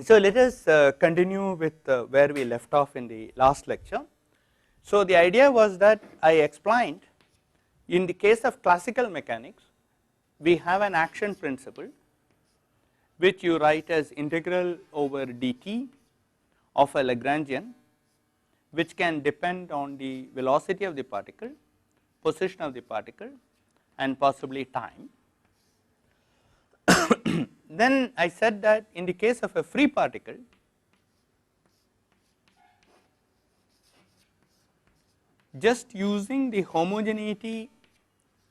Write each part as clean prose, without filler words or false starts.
So, let us continue with where we left off in the last lecture. So, the idea was that I explained in the case of classical mechanics, we have an action principle which you write as integral over dt of a Lagrangian, which can depend on the velocity of the particle, position of the particle, and possibly time. Then I said that in the case of a free particle, just using the homogeneity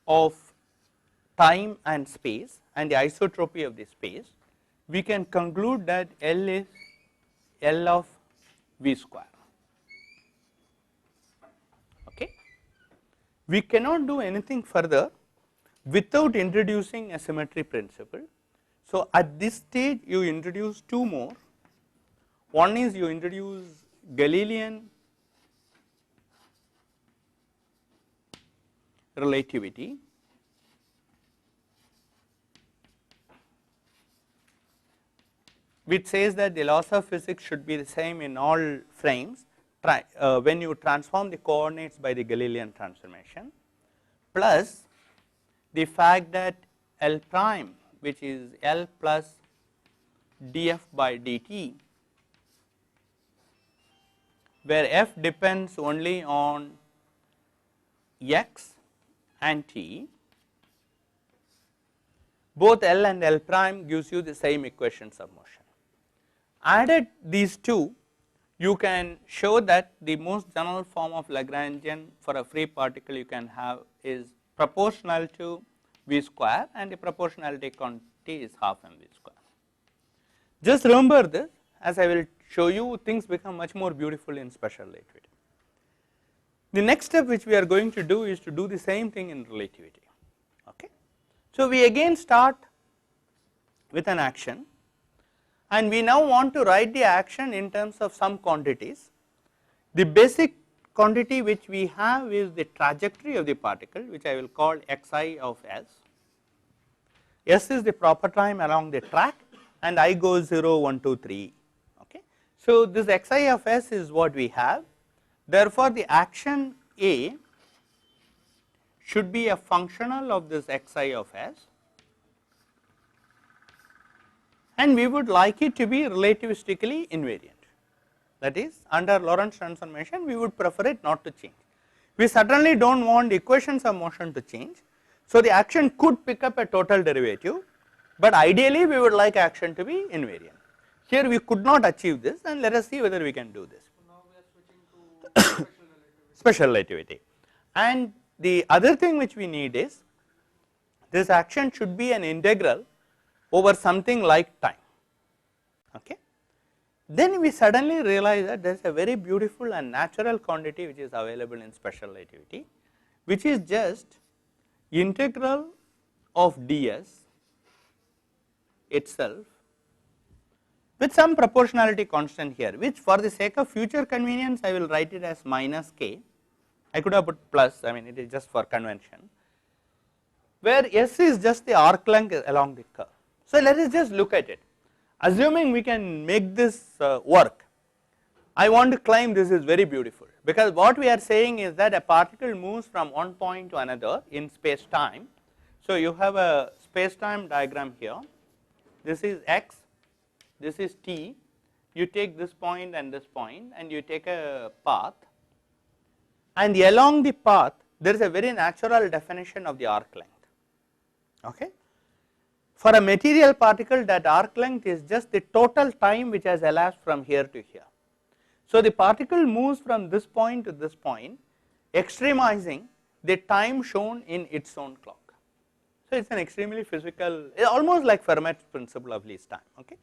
of time and space and the isotropy of the space, we can conclude that L is L of V square. Okay. We cannot do anything further without introducing a symmetry principle. So, at this stage you introduce two more. One is you introduce Galilean relativity, which says that the laws of physics should be the same in all frames when you transform the coordinates by the Galilean transformation, plus the fact that L prime, which is L plus df by dt, where f depends only on x and t, both L and L prime gives you the same equations of motion. Added these two, you can show that the most general form of Lagrangian for a free particle you can have is proportional to V square, and the proportionality quantity is half mv square. Just remember this, as I will show you, things become much more beautiful in special relativity. The next step which we are going to do is to do the same thing in relativity. Okay. So, we again start with an action, and we now want to write the action in terms of some quantities. The basic quantity which we have is the trajectory of the particle, which I will call xi of s. S is the proper time along the track, and I goes 0, 1, 2, 3. Okay. So, this xi of s is what we have. Therefore, the action A should be a functional of this xi of s, and we would like it to be relativistically invariant. That is, under Lorentz transformation, we would prefer it not to change. We certainly do not want equations of motion to change. So, the action could pick up a total derivative, but ideally we would like action to be invariant. Here we could not achieve this, and let us see whether we can do this. So now we are switching to Special relativity. And the other thing which we need is, this action should be an integral over something like time. Okay. Then we suddenly realize that there is a very beautiful and natural quantity which is available in special relativity, which is just integral of ds itself with some proportionality constant here, which for the sake of future convenience I will write it as minus k. I could have put plus, I mean it is just for convention, where s is just the arc length along the curve. So, let us just look at it. Assuming we can make this work, I want to claim this is very beautiful, because what we are saying is that a particle moves from one point to another in space time. So, you have a space time diagram here, this is x, this is t, you take this point and you take a path, and along the path there is a very natural definition of the arc length. Okay. For a material particle, that arc length is just the total time which has elapsed from here to here. So, the particle moves from this point to this point, extremizing the time shown in its own clock. So, it is an extremely physical, almost like Fermat's principle of least time. Okay.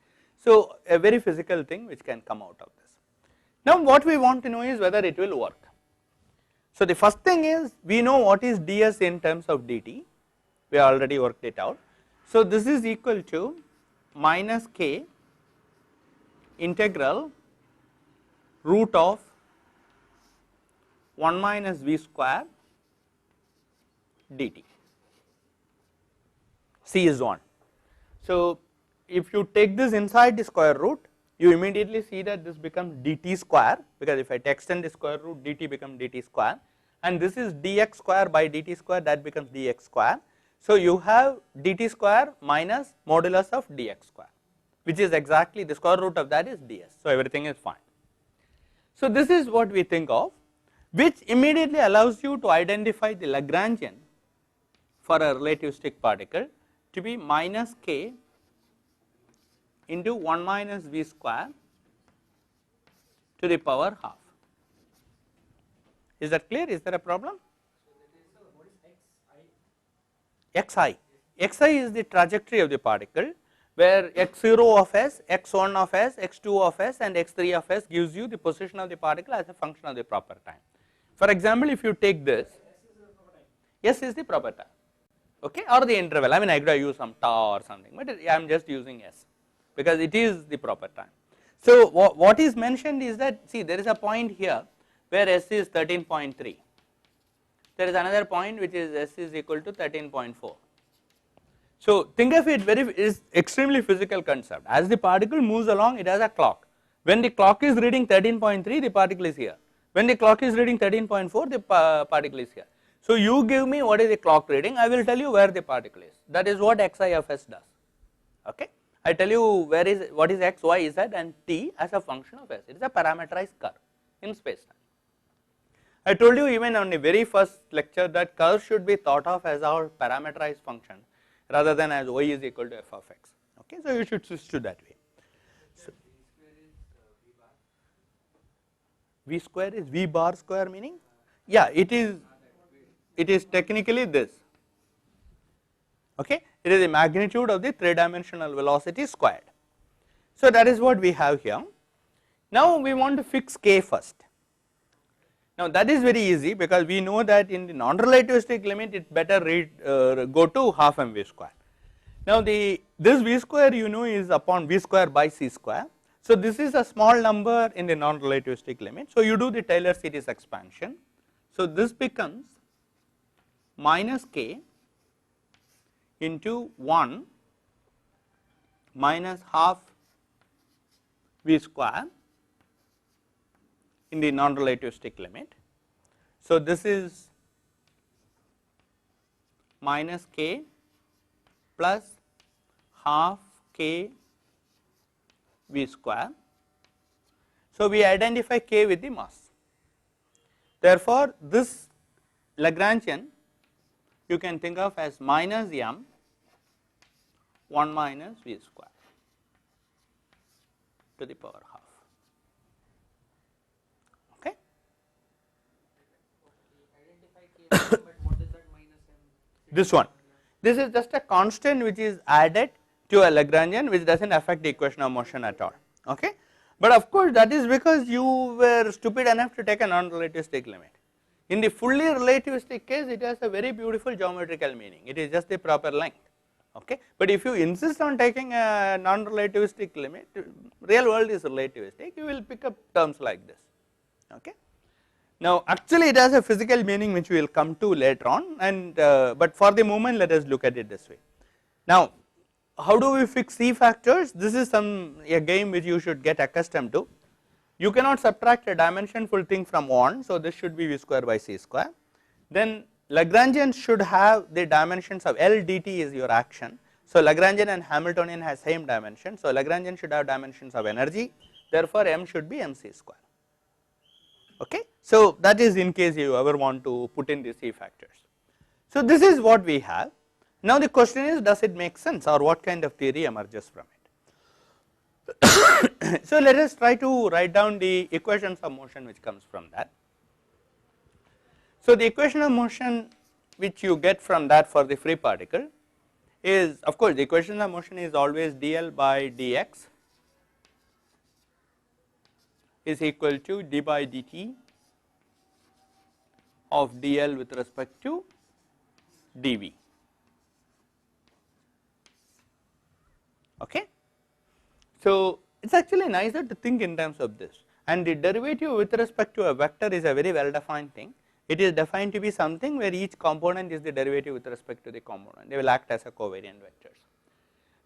So, a very physical thing which can come out of this. Now, what we want to know is whether it will work. So, the first thing is, we know what is ds in terms of dt, we already worked it out. So, this is equal to minus k integral root of 1 minus v square dt, c is 1. So, if you take this inside the square root, you immediately see that this becomes dt square, because if I extend the square root, dt becomes dt square, and this is dx square by dt square, that becomes dx square. So, you have dt square minus modulus of dx square, which is exactly the square root of that is ds. So, everything is fine. So, this is what we think of, which immediately allows you to identify the Lagrangian for a relativistic particle to be minus k into 1 minus v square to the power half. Is that clear? Is there a problem? Xi. Xi is the trajectory of the particle, where x0 of s, x1 of s, x2 of s and x3 of s gives you the position of the particle as a function of the proper time. For example, if you take this, s is the proper time, okay, or the interval. I mean, I could use some tau or something, but I am just using s because it is the proper time. So, what is mentioned is that, see, there is a point here where s is 13.3. There is another point which is s is equal to 13.4. So, think of it is extremely physical concept. As the particle moves along, it has a clock. When the clock is reading 13.3, the particle is here. When the clock is reading 13.4, the particle is here. So, you give me what is the clock reading, I will tell you where the particle is. That is what xi of s does. Okay. I tell you where is what is x, y, z and t as a function of s. It is a parameterized curve in space time. I told you even on the very first lecture that curve should be thought of as our parameterized function rather than as y is equal to f of x. Okay. So, you should switch to that way. So, v square is v bar square meaning? Yeah, it is technically this. Okay. It is the magnitude of the 3-dimensional velocity squared. So, that is what we have here. Now, we want to fix k first. Now, that is very easy because we know that in the non-relativistic limit it better go to half mv square. Now, this v square you know is upon v square by c square. So, this is a small number in the non-relativistic limit. So, you do the Taylor series expansion. So, this becomes minus k into 1 minus half v square in the non-relativistic limit. So, this is minus k plus half k v square. So, we identify k with the mass. Therefore, this Lagrangian you can think of as minus m 1 minus v square to the power half. Okay. But what is that minus m? This one. This is just a constant which is added to a Lagrangian which does not affect the equation of motion at all. Okay. But of course, that is because you were stupid enough to take a non-relativistic limit. In the fully relativistic case, it has a very beautiful geometrical meaning. It is just the proper length. Okay. But if you insist on taking a non-relativistic limit, real world is relativistic, you will pick up terms like this. Okay. Now, actually it has a physical meaning which we will come to later on, and but for the moment let us look at it this way. Now, how do we fix c factors? This is a game which you should get accustomed to. You cannot subtract a dimensionful thing from 1, so this should be v square by c square. Then Lagrangian should have the dimensions of L dt is your action. So, Lagrangian and Hamiltonian has same dimension. So, Lagrangian should have dimensions of energy, therefore, m should be mc square. Okay. So, that is in case you ever want to put in the c factors. So, this is what we have. Now, the question is, does it make sense or what kind of theory emerges from it? So, let us try to write down the equations of motion which comes from that. So, the equation of motion which you get from that for the free particle is, of course, the equation of motion is always dl by dx is equal to d by dt of dl with respect to dv. Okay. So, it is actually nicer to think in terms of this, and the derivative with respect to a vector is a very well defined thing. It is defined to be something where each component is the derivative with respect to the component, they will act as a covariant vectors.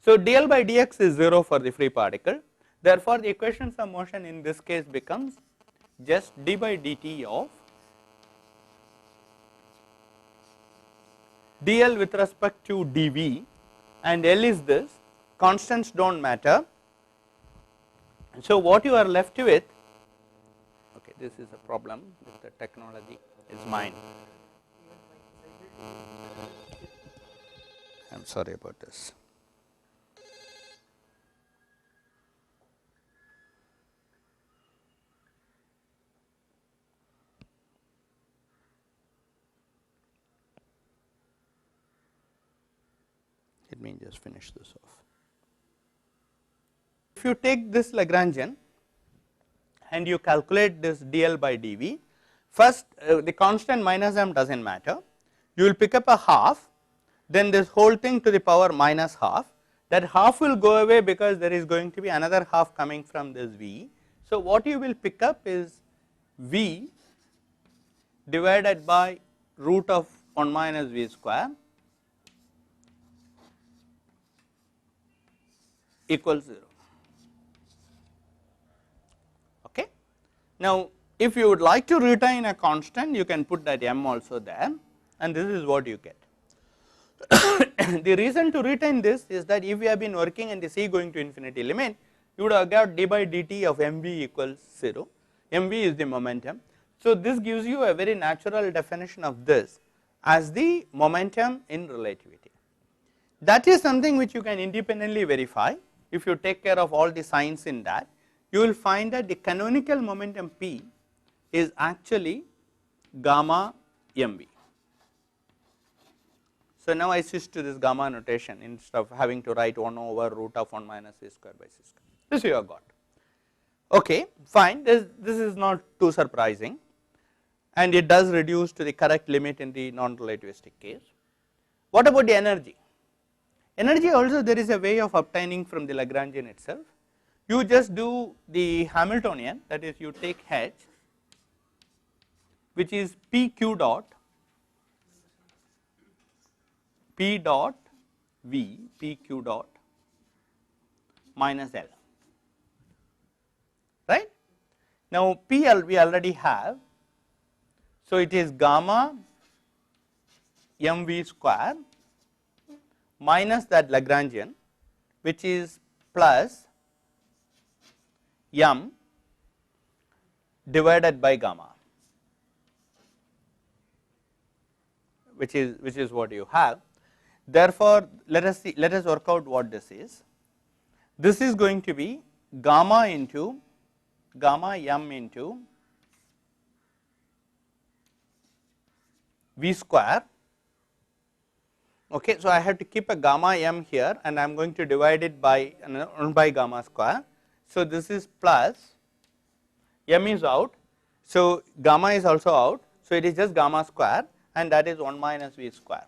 So, dl by dx is 0 for the free particle, Therefore, the equations of motion in this case becomes just d by dt of dl with respect to dv, and L is this, constants do not matter. So, what you are left with, okay, this is a problem with the technology is mine. I am sorry about this. Let me just finish this off. If you take this Lagrangian and you calculate this dl by dv, first the constant minus m does not matter, you will pick up a half, then this whole thing to the power minus half, that half will go away because there is going to be another half coming from this v. So, what you will pick up is v divided by root of 1 minus v square equals 0. Okay. Now, if you would like to retain a constant, you can put that m also there, and this is what you get. The reason to retain this is that if we have been working in the c going to infinity limit, you would have got d by dt of mv equals 0, mv is the momentum. So, this gives you a very natural definition of this as the momentum in relativity. That is something which you can independently verify. If you take care of all the signs in that, you will find that the canonical momentum p is actually gamma mv. So, now I switch to this gamma notation instead of having to write 1 over root of 1 minus v square by c square. This you have got. Okay, fine, this is not too surprising, and it does reduce to the correct limit in the non-relativistic case. What about the energy? Energy also there is a way of obtaining from the Lagrangian itself. You just do the Hamiltonian, that is you take h, which is p q dot p dot v p q dot minus L, right. Now, P L we already have, so it is gamma m v square minus that Lagrangian, which is plus m divided by gamma, which is what you have. Therefore, let us work out what this is. This is going to be gamma into gamma m into v square. Okay, so I have to keep a gamma m here, and I am going to divide it by 1 by gamma square. So, this is plus m is out, so gamma is also out, so it is just gamma square, and that is 1 minus v square.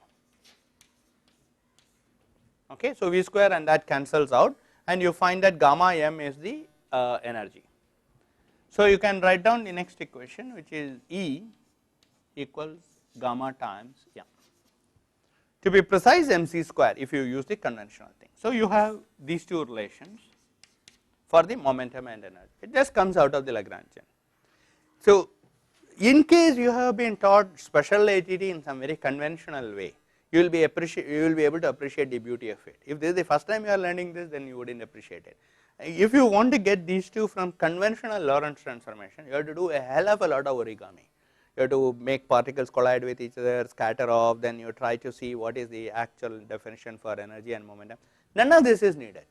Okay, so v square and that cancels out, and you find that gamma m is the energy. So, you can write down the next equation, which is E equals gamma times m. To be precise, mc square if you use the conventional thing. So, you have these two relations for the momentum and energy, it just comes out of the Lagrangian. So, in case you have been taught special relativity in some very conventional way, you will be able to appreciate the beauty of it. If this is the first time you are learning this, then you would not appreciate it. If you want to get these two from conventional Lorentz transformation, you have to do a hell of a lot of origami. You have to make particles collide with each other, scatter off, then you try to see what is the actual definition for energy and momentum. None of this is needed.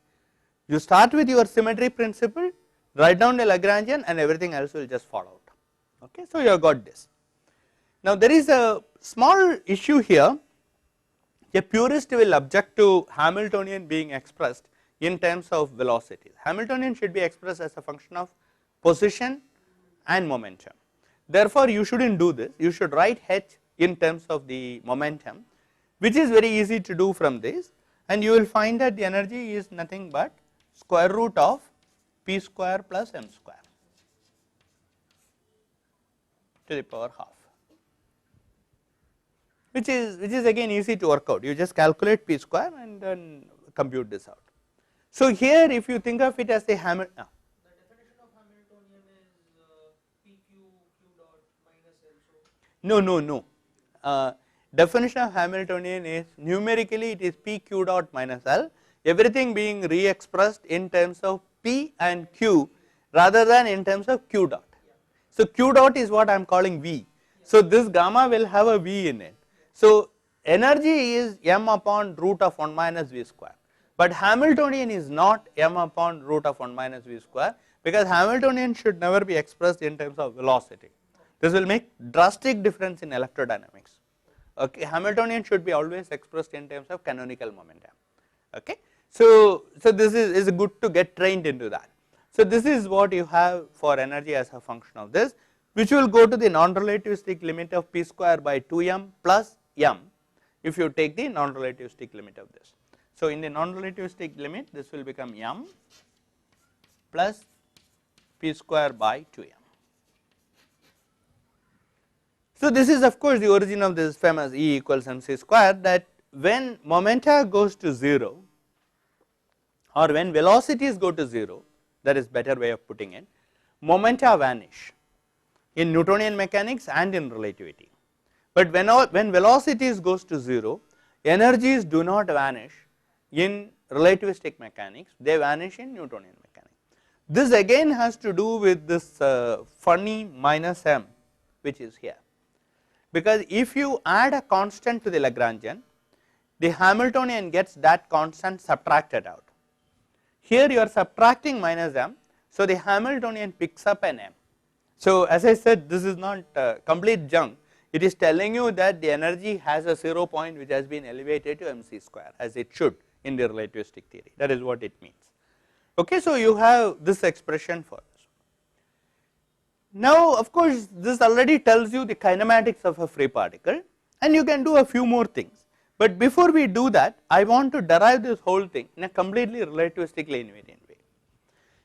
You start with your symmetry principle, write down the Lagrangian, and everything else will just fall out. Okay, so you have got this. Now, there is a small issue here. A purist will object to Hamiltonian being expressed in terms of velocities. Hamiltonian should be expressed as a function of position and momentum. Therefore, you should not do this, you should write h in terms of the momentum, which is very easy to do from this, and you will find that the energy is nothing but square root of p square plus m square to the power half, which is again easy to work out. You just calculate p square and then compute this out. So, here if you think of it as the No, no, no. Definition of Hamiltonian is numerically it is P q dot minus L, everything being re-expressed in terms of P and Q rather than in terms of Q dot. So, Q dot is what I am calling V. So, this gamma will have a V in it. So, energy is m upon root of 1 minus V square, but Hamiltonian is not m upon root of 1 minus V square, because Hamiltonian should never be expressed in terms of velocity. This will make drastic difference in electrodynamics. Okay, Hamiltonian should be always expressed in terms of canonical momentum. Okay, so this is good to get trained into that. So this is what you have for energy as a function of this, which will go to the non-relativistic limit of p square by 2m plus m if you take the non-relativistic limit of this. So in the non-relativistic limit, this will become m plus p square by 2m. So this is of course the origin of this famous E equals mc square, that when momenta goes to 0 or when velocities go to 0, that is better way of putting it, momenta vanish in Newtonian mechanics and in relativity. But when velocities goes to 0, energies do not vanish in relativistic mechanics, they vanish in Newtonian mechanics. This again has to do with this funny minus m which is here, because if you add a constant to the Lagrangian, the Hamiltonian gets that constant subtracted out. Here you are subtracting minus m, so the Hamiltonian picks up an m. So as I said, this is not complete junk, it is telling you that the energy has a 0 point which has been elevated to mc square, as it should in the relativistic theory, that is what it means. Okay, so you have this expression for this. Now of course this already tells you the kinematics of a free particle, and you can do a few more things, but before we do that, I want to derive this whole thing in a completely relativistically invariant way.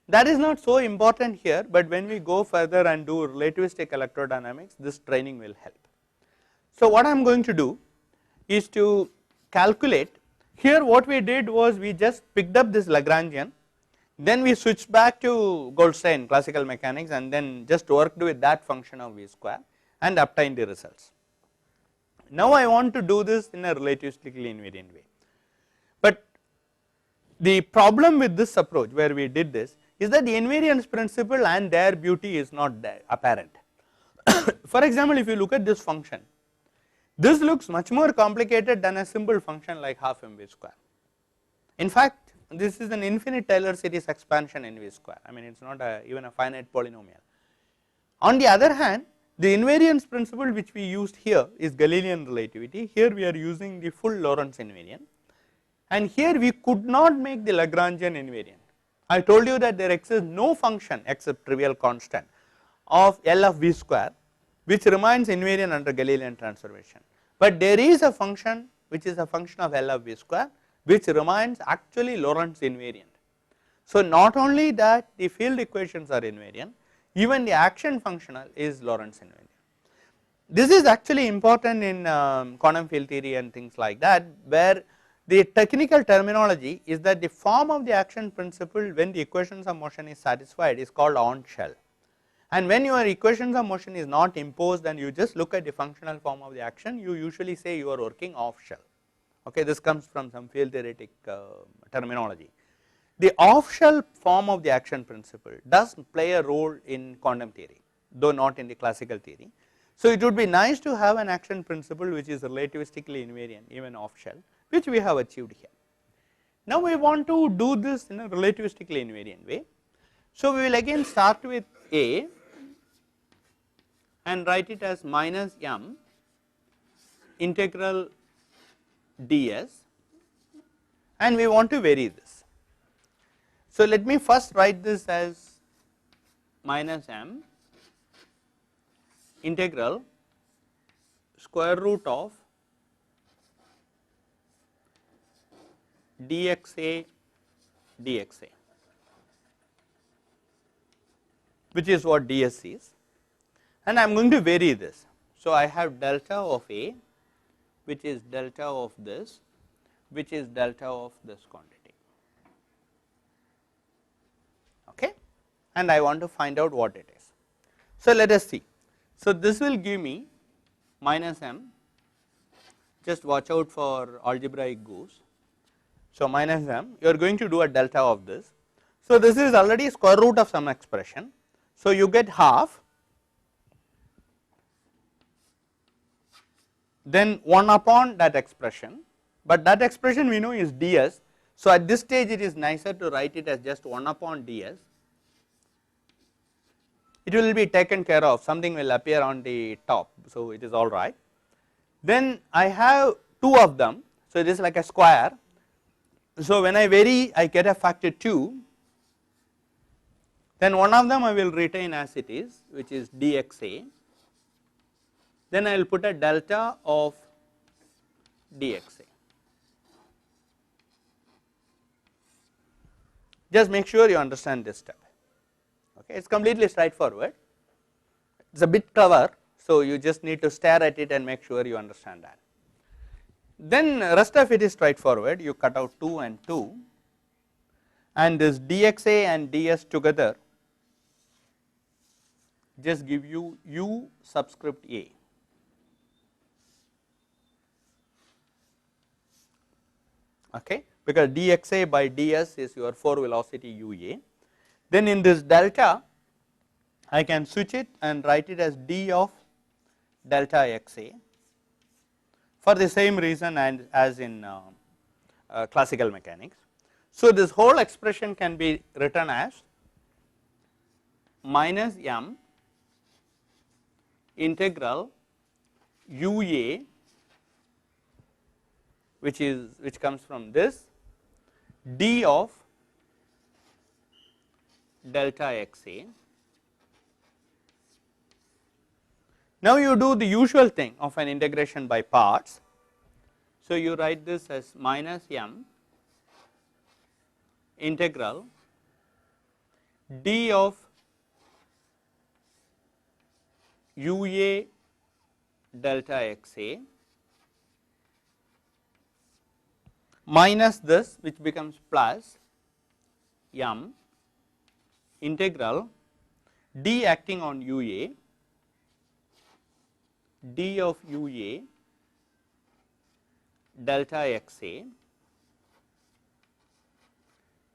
That is not so important here, but when we go further and do relativistic electrodynamics, this training will help. So what I am going to do is to calculate. Here what we did was we just picked up this Lagrangian, then we switched back to Goldstein classical mechanics and then just worked with that function of V square and obtained the results. Now I want to do this in a relativistically invariant way, but the problem with this approach where we did this is that the invariance principle and their beauty is not there apparent. For example, if you look at this function, this looks much more complicated than a simple function like half mv square. In fact, this is an infinite Taylor series expansion in V square, I mean it is not even a finite polynomial. On the other hand, the invariance principle which we used here is Galilean relativity. Here we are using the full Lorentz invariant, and here we could not make the Lagrangian invariant. I told you that there exists no function except trivial constant of L of V square which remains invariant under Galilean transformation, but there is a function which is a function of L of V square which remains actually Lorentz invariant. So not only that the field equations are invariant, even the action functional is Lorentz invariant. This is actually important in quantum field theory and things like that, where the technical terminology is that the form of the action principle when the equations of motion is satisfied is called on shell, and when your equations of motion is not imposed and you just look at the functional form of the action, you usually say you are working off shell. Okay, this comes from some field theoretic terminology. The off shell form of the action principle does play a role in quantum theory, though not in the classical theory. So it would be nice to have an action principle which is relativistically invariant even off shell, which we have achieved here. Now we want to do this in a relativistically invariant way. So we will again start with A and write it as minus m integral ds, and we want to vary this. So let me first write this as minus m integral square root of dxa dxa, which is what ds is, and I am going to vary this. So I have delta of A, which is delta of this, which is delta of this quantity. Okay, and I want to find out what it is. So let us see. So this will give me minus m, just watch out for algebraic goose. So, minus m, you are going to do a delta of this. So, this is already square root of some expression. So, you get half, then 1 upon that expression, but that expression we know is ds. So, at this stage it is nicer to write it as just 1 upon ds. It will be taken care of, something will appear on the top. So, it is all right. Then I have 2 of them. So, it is like a square. So, when I vary I get a factor 2, then one of them I will retain as it is, which is dxa. Then I will put a delta of dxa. Just make sure you understand this step. Okay, it is completely straightforward. It is a bit clever, so you just need to stare at it and make sure you understand that. Then rest of it is straightforward. You cut out 2 and 2, and this dxa and ds together just give you u subscript a. Okay, because dxa by ds is your 4 velocity ua. Then in this delta I can switch it and write it as d of delta xa for the same reason and as in classical mechanics. So, this whole expression can be written as minus m integral ua, which comes from this d of delta xa. Now, you do the usual thing of an integration by parts. So, you write this as minus m integral d of ua delta xa minus this, which becomes plus m integral d acting on ua d of ua delta xa.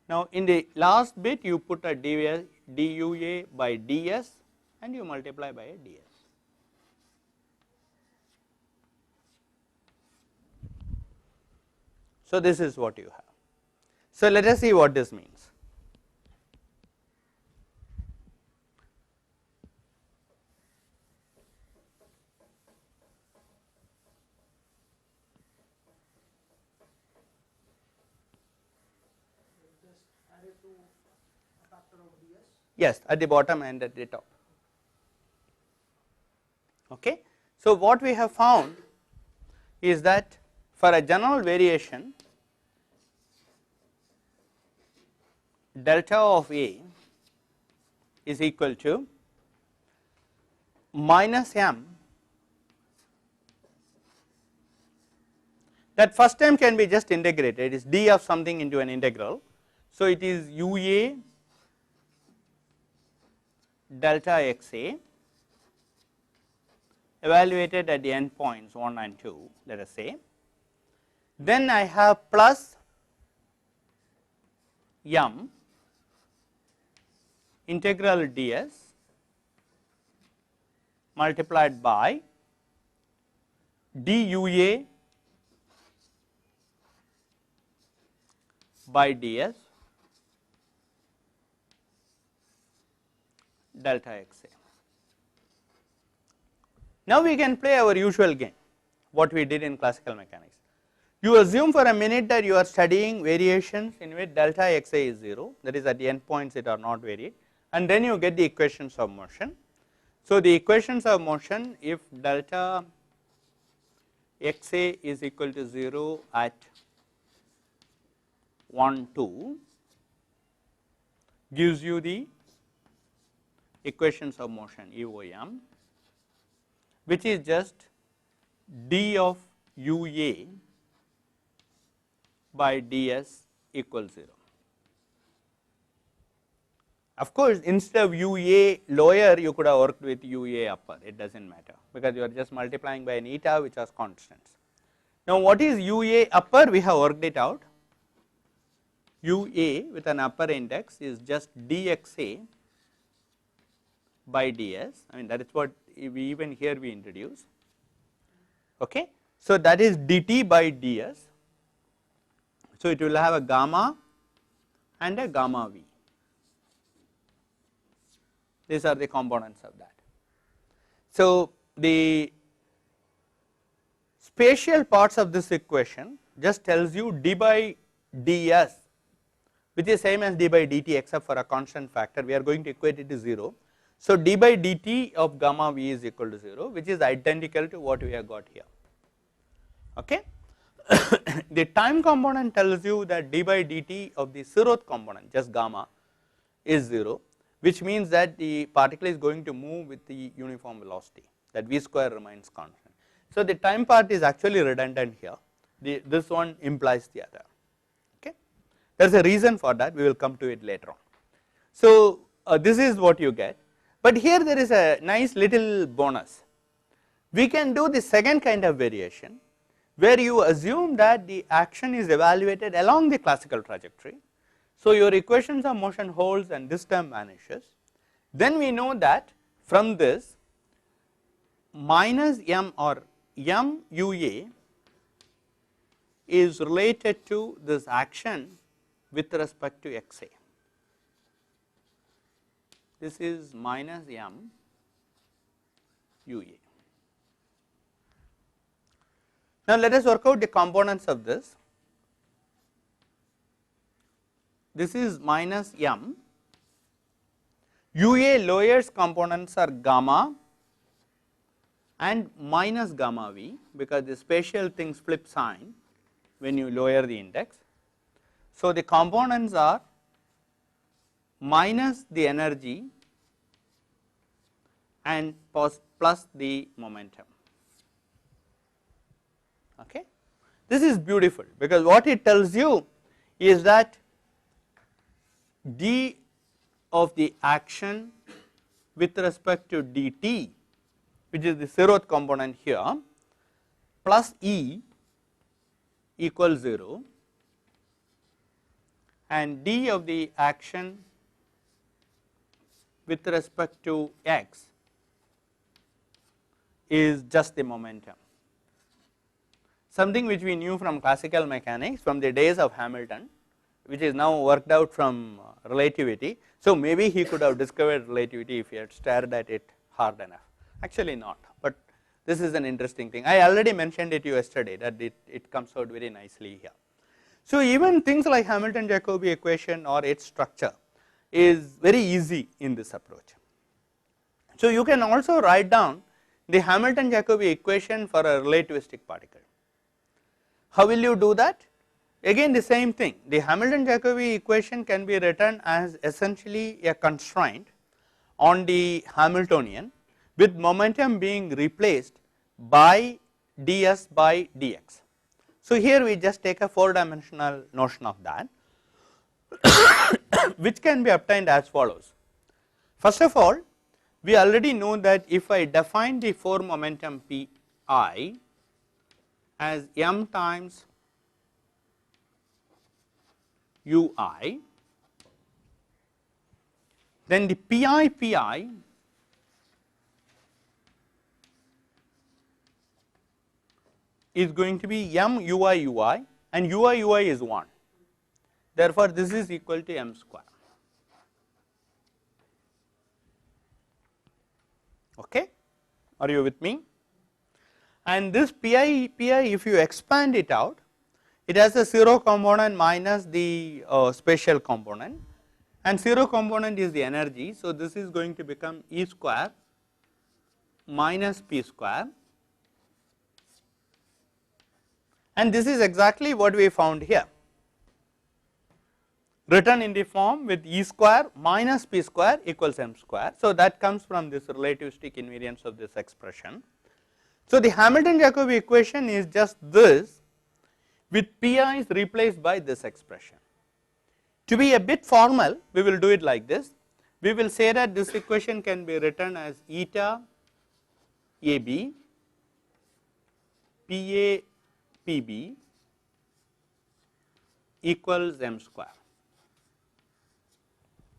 Now, in the last bit you put a dua by ds and you multiply by a ds. So, this is what you have. So, let us see what this means. Yes, at the bottom and at the top. Okay. So, what we have found is that for a general variation, delta of A is equal to minus m. That first term can be just integrated, it is d of something into an integral. So, it is ua delta xa evaluated at the end points 1 and 2, let us say. Then I have plus m integral ds multiplied by dua by ds delta xa. Now, we can play our usual game, what we did in classical mechanics. You assume for a minute that you are studying variations in which delta xa is 0, that is at the end points it are not varied, and then you get the equations of motion. So, the equations of motion, if delta xa is equal to 0 at 1 2, gives you the equations of motion EOM, which is just d of ua by ds equals 0. Of course, instead of UA lower, you could have worked with UA upper, it does not matter, because you are just multiplying by an eta which has constants. Now, what is UA upper? We have worked it out. UA with an upper index is just dxa by ds, I mean that is what we even here we introduce. Okay. So, that is dt by ds. So, it will have a gamma and a gamma v. These are the components of that. So, the spatial parts of this equation just tells you d by ds, which is same as d by dt except for a constant factor, we are going to equate it to 0. So, d by dt of gamma v is equal to 0, which is identical to what we have got here. Okay. The time component tells you that d by dt of the zeroth component, just gamma, is 0, which means that the particle is going to move with the uniform velocity, that v square remains constant. So, the time part is actually redundant here, this one implies the other. Okay. There is a reason for that, we will come to it later on. So, this is what you get, but here there is a nice little bonus. We can do the second kind of variation, where you assume that the action is evaluated along the classical trajectory. So, your equations of motion holds and this term vanishes. Then we know that from this minus m or m ua is related to this action with respect to xa. This is minus m ua. Now, let us work out the components of this. This is minus m, UA lowers components are gamma and minus gamma v, because the spatial things flip sign when you lower the index. So, the components are minus the energy and plus the momentum. Okay. This is beautiful, because what it tells you is that d of the action with respect to dt, which is the zeroth component here, plus E equals 0, and d of the action with respect to x is just the momentum. Something which we knew from classical mechanics from the days of Hamilton, which is now worked out from relativity. So, maybe he could have discovered relativity if he had stared at it hard enough, actually not, but this is an interesting thing. I already mentioned it yesterday that it comes out very nicely here. So, even things like Hamilton-Jacobi equation or its structure is very easy in this approach. So, you can also write down the Hamilton-Jacobi equation for a relativistic particle. How will you do that? Again the same thing, the Hamilton-Jacobi equation can be written as essentially a constraint on the Hamiltonian, with momentum being replaced by ds by dx. So, here we just take a 4-dimensional notion of that, which can be obtained as follows. First of all, we already know that if I define the 4 momentum pi as m times ui, then the pi is going to be m ui and ui is 1. Therefore, this is equal to m square. Okay. Are you with me? And this pi if you expand it out, it has a 0 component minus the spatial component, and 0 component is the energy. So, this is going to become E square minus P square, and this is exactly what we found here, written in the form with E square minus P square equals m square. So, that comes from this relativistic invariance of this expression. So, the Hamilton-Jacobi equation is just this, with pi is replaced by this expression. To be a bit formal, we will do it like this. we will say that this equation can be written as eta AB PA PB equals m square.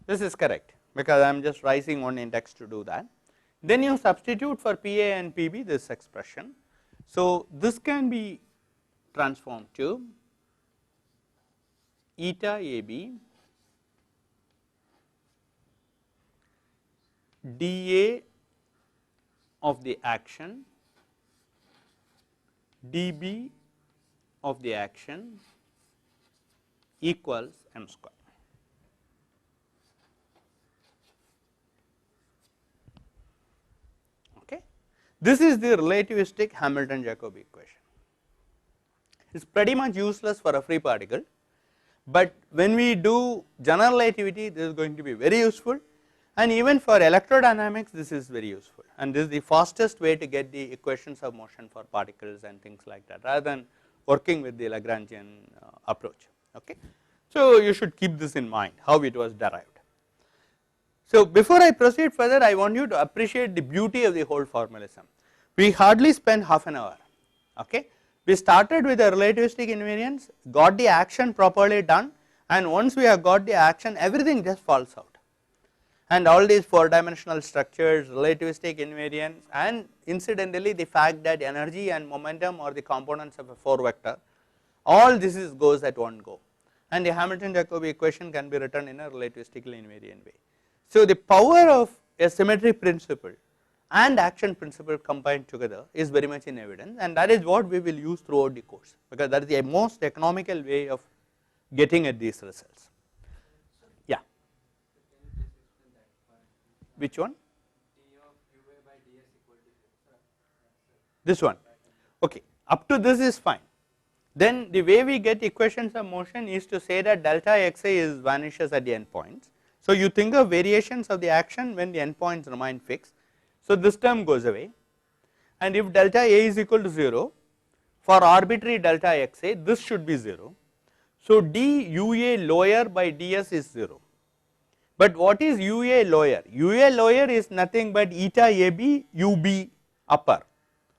This is correct because I am just raising one index to do that. Then you substitute for PA and PB this expression. So, this can be transformed to eta AB dA of the action dB of the action equals m square. Okay. This is the relativistic Hamilton-Jacobi equation. It is pretty much useless for a free particle, but when we do general relativity this is going to be very useful, and even for electrodynamics this is very useful, and this is the fastest way to get the equations of motion for particles and things like that rather than working with the Lagrangian approach. Okay. So, you should keep this in mind how it was derived. So, before I proceed further, I want you to appreciate the beauty of the whole formalism. We hardly spent half an hour. Okay. We started with the relativistic invariance, got the action properly done, and once we have got the action everything just falls out. And all these 4-dimensional structures, relativistic invariance, and incidentally the fact that energy and momentum are the components of a 4 vector, all this goes at one go, and the Hamilton-Jacobi equation can be written in a relativistically invariant way. So, the power of a symmetry principle and action principle combined together is very much in evidence, and that is what we will use throughout the course, because that is the most economical way of getting at these results. Yeah. Which one? This one. Okay. Up to this is fine. Then the way we get equations of motion is to say that delta xi vanishes at the endpoints. So, you think of variations of the action when the endpoints remain fixed. So, this term goes away, and if delta A is equal to 0 for arbitrary delta xi, this should be 0. So, d UA lower by ds is 0. But what is UA lower? UA lower is nothing but eta AB UB upper,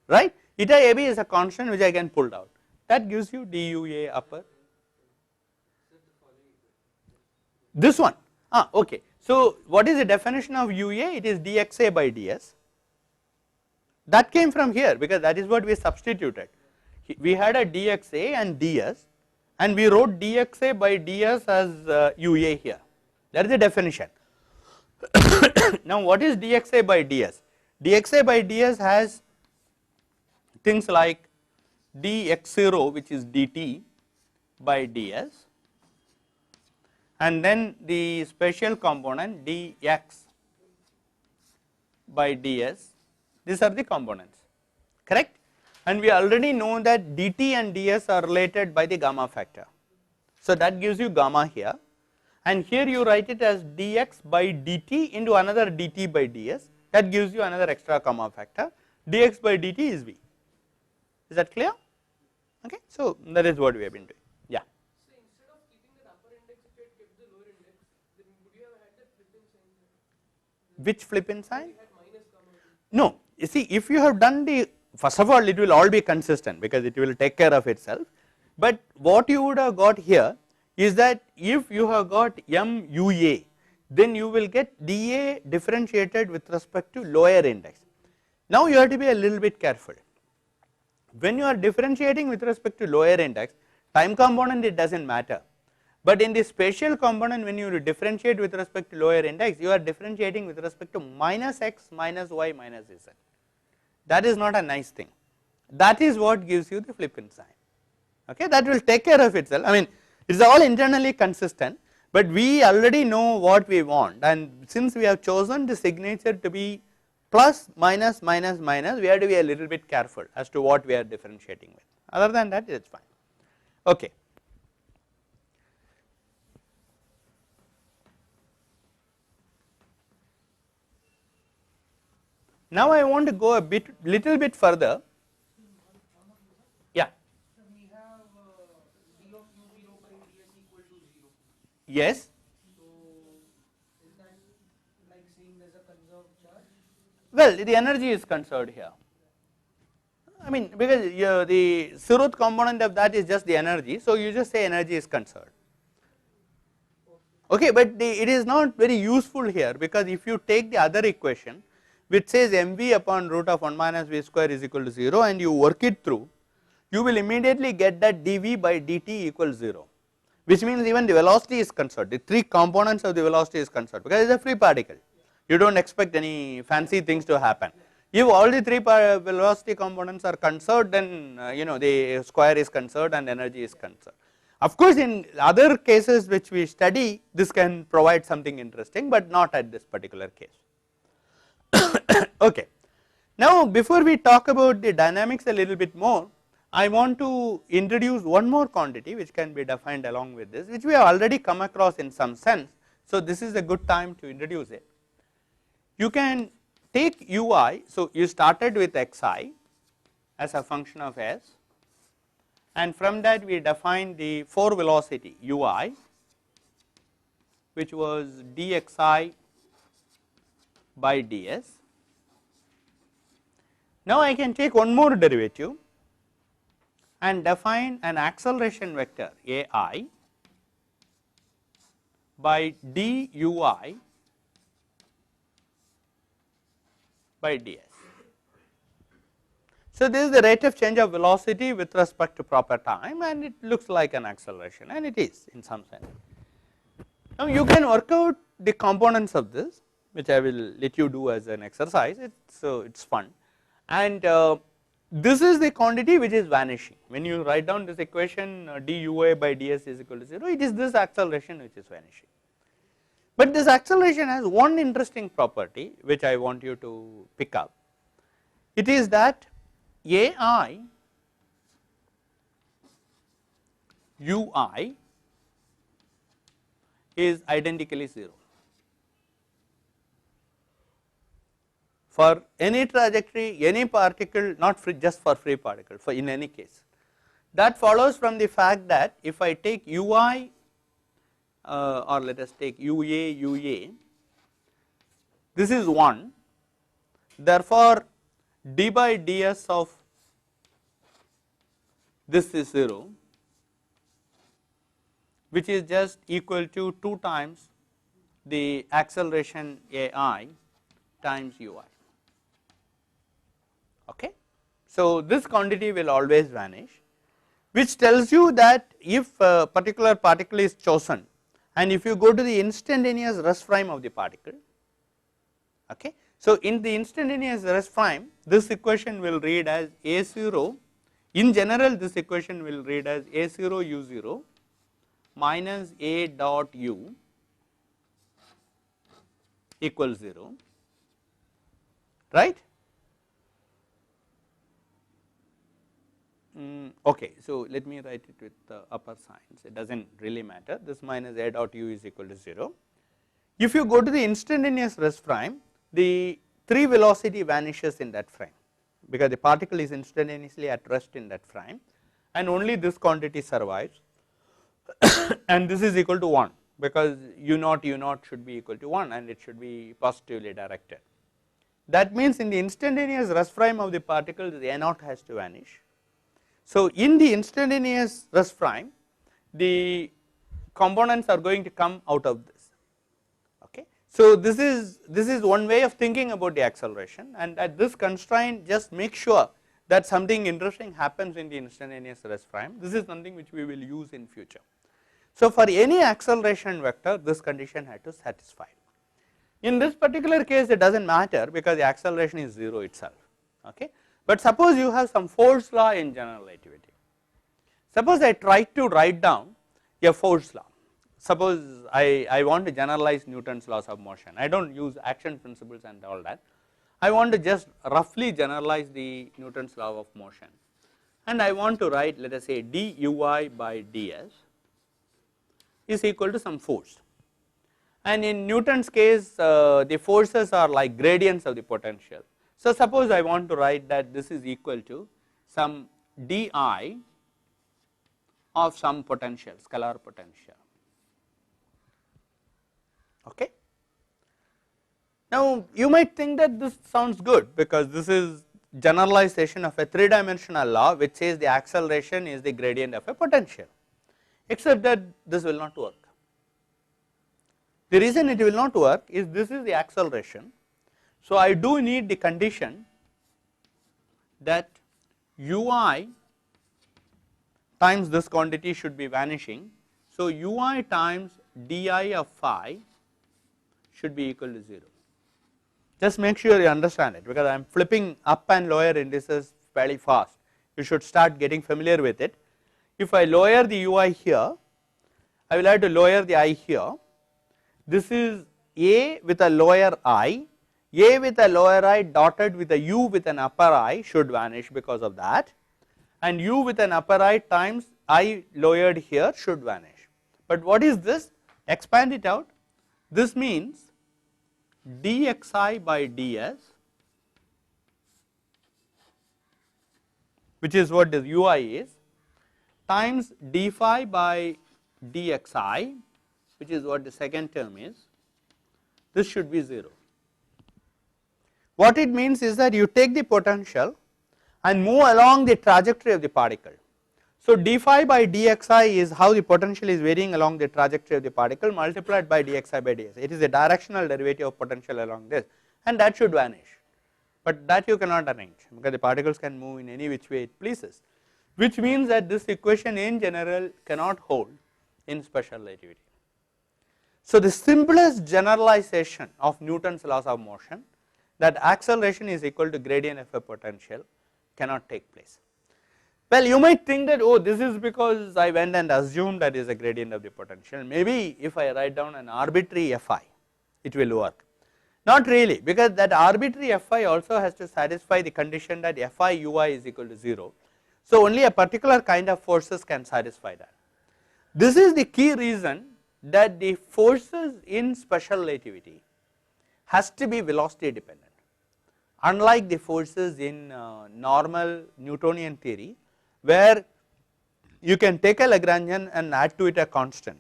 right? Eta AB is a constant which I can pull out. That gives you dUA upper. This one. Okay. So, what is the definition of UA? It is dXA by ds. That came from here because that is what we substituted. We had a dXA and ds, and we wrote dXA by ds as UA here. That is the definition. Now, what is dXA by ds? dXA by ds has things like dx0 which is dt by ds, and then the special component dx by ds, these are the components, correct, and we already know that dt and ds are related by the gamma factor. So, that gives you gamma here, and here you write it as dx by dt into another dt by ds, that gives you another extra gamma factor, dx by dt is v. Is that clear? Okay. So, that is what we have been doing. Yeah. So, instead of keeping the upper index, if you had kept the lower index, then would you have had that flip-in sign? Which flip-in sign? Had minus gamma. No. You see, if you have done the, first of all it will all be consistent because it will take care of itself, but what you would have got here is that if you have got MUA, then you will get dA differentiated with respect to lower index. Now, you have to be a little bit careful. When you are differentiating with respect to lower index, time component it does not matter, but in the spatial component when you differentiate with respect to lower index, you are differentiating with respect to minus x minus y minus z. That is not a nice thing. That is what gives you the flip-in sign. Okay, that will take care of itself. I mean, it is all internally consistent, but we already know what we want, and since we have chosen the signature to be plus minus minus minus, we have to be a little bit careful as to what we are differentiating with. Other than that, it is fine. Okay. Now, I want to go a little bit further. Yeah. So, we have d of u0 by ds equal to 0. Yes. So, is that Well, the energy is conserved here. I mean, because the zeroth component of that is just the energy, so you just say energy is conserved. Okay, but it is not very useful here, because if you take the other equation which says mv upon root of 1 minus v square is equal to 0 and you work it through, you will immediately get that dv by dt equals 0, which means even the velocity is conserved, the three components of the velocity is conserved, because it is a free particle, you do not expect any fancy things to happen. If all the three velocity components are conserved, then the square is conserved and energy is conserved. Of course, in other cases which we study, this can provide something interesting, but not at this particular case. Okay. Now, before we talk about the dynamics a little bit more, I want to introduce one more quantity which can be defined along with this, which we have already come across in some sense. So, this is a good time to introduce it. You can take ui, so you started with xi as a function of s, and from that we define the 4 velocity ui, which was dxi by ds. Now, I can take one more derivative and define an acceleration vector ai by dui by ds. So, this is the rate of change of velocity with respect to proper time, and it looks like an acceleration, and it is in some sense. Now, you can work out the components of this, which I will let you do as an exercise, so it is fun, and this is the quantity which is vanishing. When you write down this equation dua by ds is equal to 0, it is this acceleration which is vanishing. But this acceleration has one interesting property which I want you to pick up. It is that ai ui is identically 0 for any trajectory, any particle, not free, just for free particle, for in any case. That follows from the fact that if I take ui or let us take ua, this is 1, therefore, d by ds of this is 0, which is just equal to 2 times the acceleration ai times ui. Okay. So, this quantity will always vanish, which tells you that if a particular particle is chosen and if you go to the instantaneous rest frame of the particle, okay. So, in the instantaneous rest frame, this equation will read as a0, in general this equation will read as a0 u0 minus a dot u equals 0, right. Okay, so let me write it with the upper signs, it does not really matter, this minus a dot u is equal to 0. If you go to the instantaneous rest frame, the 3 velocity vanishes in that frame, because the particle is instantaneously at rest in that frame, and only this quantity survives and this is equal to 1, because u0 should be equal to 1 and it should be positively directed. That means, in the instantaneous rest frame of the particle, the a0 has to vanish. So, in the instantaneous rest frame, the components are going to come out of this. Okay. So, this is one way of thinking about the acceleration, and at this constraint just make sure that something interesting happens in the instantaneous rest frame. This is something which we will use in future. So, for any acceleration vector, this condition had to satisfy. In this particular case, it does not matter, because the acceleration is 0 itself. Okay. But suppose you have some force law in general relativity. Suppose I try to write down a force law. Suppose I want to generalize Newton's laws of motion. I do not use action principles and all that. I want to just roughly generalize the Newton's law of motion, and I want to write, let us say, dui by ds is equal to some force. And in Newton's case, the forces are like gradients of the potential. So, suppose I want to write that this is equal to some di of some potential, scalar potential. Okay. Now you might think that this sounds good because this is generalization of a 3-dimensional law which says the acceleration is the gradient of a potential, except that this will not work. The reason it will not work is this is the acceleration. So I do need the condition that ui times this quantity should be vanishing. So ui times di of phi should be equal to 0. Just make sure you understand it because I am flipping up and lower indices fairly fast. You should start getting familiar with it. If I lower the ui here, I will have to lower the I here. This is a with a lower I, a with a lower I dotted with a u with an upper I should vanish because of that, and u with an upper I times I lowered here should vanish. But what is this? Expand it out. This means dxi by ds, which is what this ui is, times d phi by dxi, which is what the second term is. This should be 0. What it means is that you take the potential and move along the trajectory of the particle. So d phi by dxi is how the potential is varying along the trajectory of the particle multiplied by dxi by ds. It is a directional derivative of potential along this, and that should vanish, but that you cannot arrange because the particles can move in any which way it pleases, which means that this equation in general cannot hold in special relativity. So the simplest generalization of Newton's laws of motion, that acceleration is equal to gradient of a potential, cannot take place. Well, you might think that, oh, this is because I went and assumed that is a gradient of the potential. Maybe if I write down an arbitrary Fi, it will work. Not really, because that arbitrary Fi also has to satisfy the condition that Fi ui is equal to 0. So only a particular kind of forces can satisfy that. This is the key reason that the forces in special relativity has to be velocity dependent. Unlike the forces in normal Newtonian theory, where you can take a Lagrangian and add to it a constant,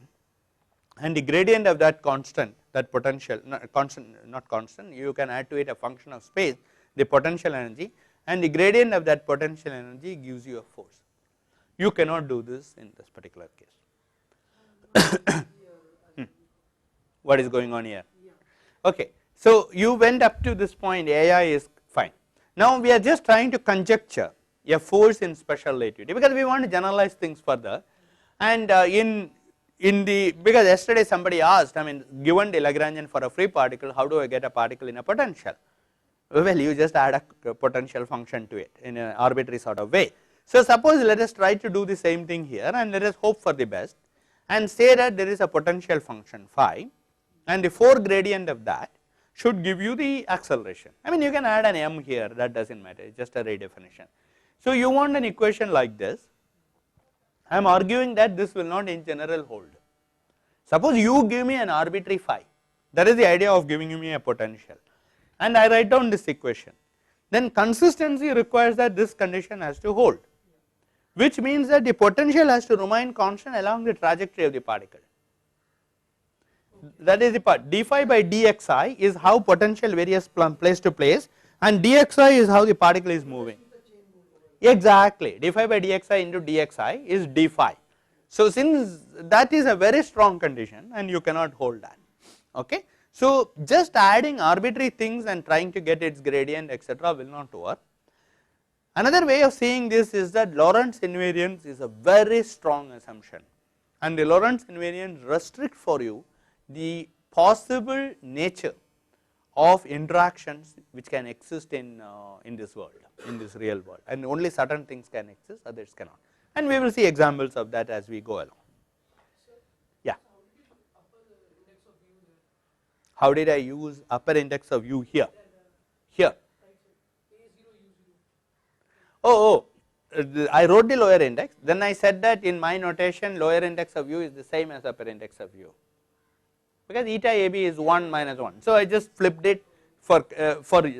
and the gradient of that constant, that potential, not constant, you can add to it a function of space, the potential energy, and the gradient of that potential energy gives you a force. You cannot do this in this particular case. What is going on here? Okay. So you went up to this point, ai is fine. Now we are just trying to conjecture a force in special relativity because we want to generalize things further, and because yesterday somebody asked, I mean, given the Lagrangian for a free particle, how do I get a particle in a potential? Well, you just add a potential function to it in an arbitrary sort of way. So suppose let us try to do the same thing here, and let us hope for the best and say that there is a potential function phi, and the 4 gradient of that should give you the acceleration. I mean, you can add an m here, that does not matter, it is just a redefinition. So you want an equation like this. I am arguing that this will not in general hold. Suppose you give me an arbitrary phi, that is the idea of giving me a potential, and I write down this equation, then consistency requires that this condition has to hold, which means that the potential has to remain constant along the trajectory of the particle. That is the part. D phi by dxi is how potential varies from place to place, and dxi is how the particle is moving. Exactly, d phi by dxi into dxi is d phi. So since that is a very strong condition and you cannot hold that, okay. So just adding arbitrary things and trying to get its gradient etc. will not work. Another way of seeing this is that Lorentz invariance is a very strong assumption, and the Lorentz invariance restricts for you the possible nature of interactions which can exist in this world, in this real world, and only certain things can exist, others cannot, and we will see examples of that as we go along. Yeah. How did I use upper index of u here? Here. Oh, I wrote the lower index, then I said that in my notation lower index of u is the same as upper index of u, because eta ab is 1 minus 1. So I just flipped it for let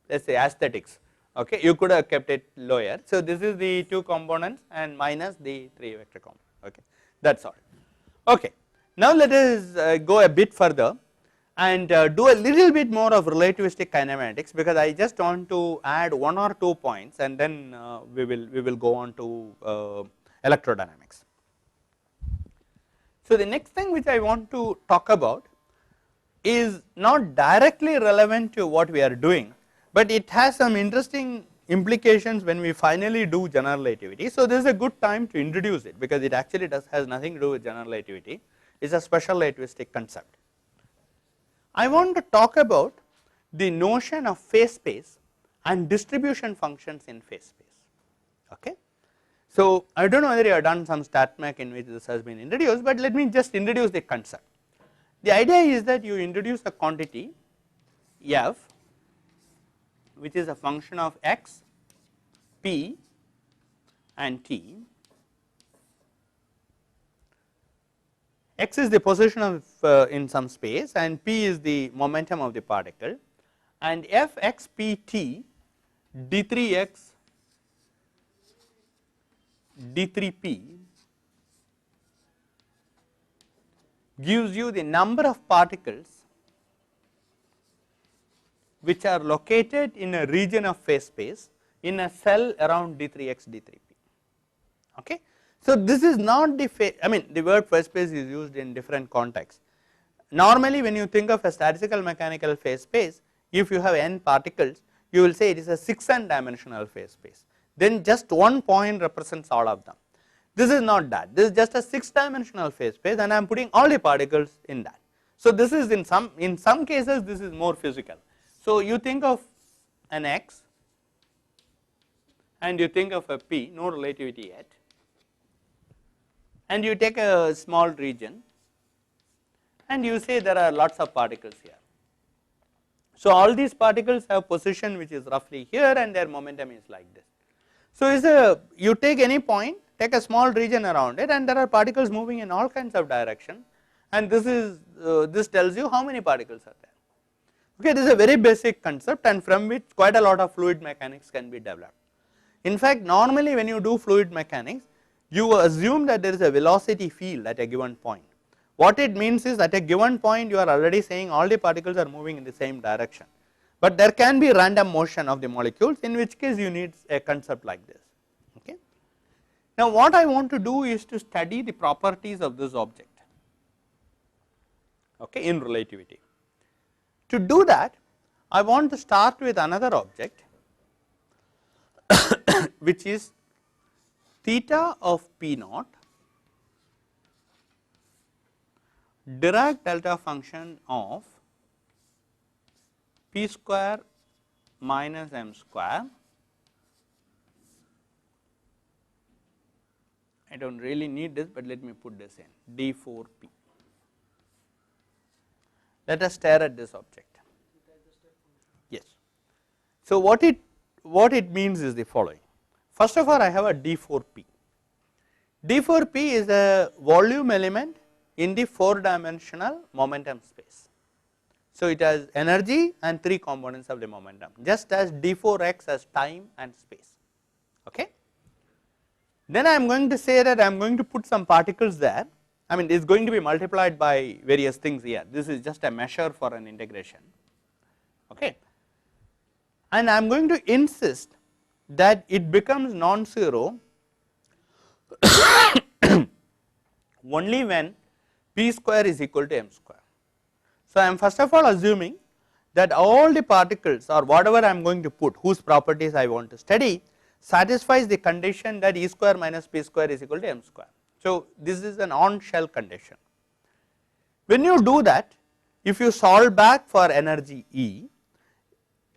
us say aesthetics, okay. You could have kept it lower. So this is the 2 components and minus the 3 vector component, okay. That is all. Okay. Now let us go a bit further and do a little bit more of relativistic kinematics, because I just want to add 1 or 2 points and then we will go on to electrodynamics. So, the next thing which I want to talk about is not directly relevant to what we are doing, but it has some interesting implications when we finally do general relativity. So, this is a good time to introduce it, because it actually has nothing to do with general relativity, it is a special relativistic concept. I want to talk about the notion of phase space and distribution functions in phase space. Okay. So, I do not know whether you have done some StatMech in which this has been introduced, but let me just introduce the concept. The idea is that you introduce a quantity f, which is a function of x, p and t. X is the position of in some space and p is the momentum of the particle, and f x p t d3x d3p gives you the number of particles which are located in a region of phase space in a cell around d3x d3p. Okay. So, this is not the phase, I mean the word phase space is used in different contexts. Normally when you think of a statistical mechanical phase space, if you have n particles, you will say it is a 6n dimensional phase space, then just one point represents all of them. This is not that, this is just a 6 dimensional phase space and I am putting all the particles in that. So, this is in some cases this is more physical. So, you think of an x and you think of a p, no relativity yet, and you take a small region and you say there are lots of particles here. So, all these particles have position which is roughly here and their momentum is like this. So, you take any point, take a small region around it and there are particles moving in all kinds of direction, and this tells you how many particles are there. Okay, this is a very basic concept and from which quite a lot of fluid mechanics can be developed. In fact, normally when you do fluid mechanics, you assume that there is a velocity field at a given point. What it means is at a given point you are already saying all the particles are moving in the same direction, but there can be random motion of the molecules, in which case you need a concept like this. Okay. Now, what I want to do is to study the properties of this object, okay, in relativity. To do that, I want to start with another object which is theta of p naught Dirac delta function of p square minus m square. I do not really need this, but let me put this in d4p. Let us stare at this object. Yes. So, what it means is the following. First of all, I have a d4p. d4p is a volume element in the 4-dimensional momentum space. So, it has energy and 3 components of the momentum, just as d4x has time and space. Okay. Then I am going to say that I am going to put some particles there. I mean, it is going to be multiplied by various things here. This is just a measure for an integration. Okay. And I am going to insist that it becomes non-zero only when p square is equal to m square. So, I am first of all assuming that all the particles or whatever I am going to put, whose properties I want to study, satisfies the condition that E square minus p square is equal to m square. So, this is an on shell condition. When you do that, if you solve back for energy E,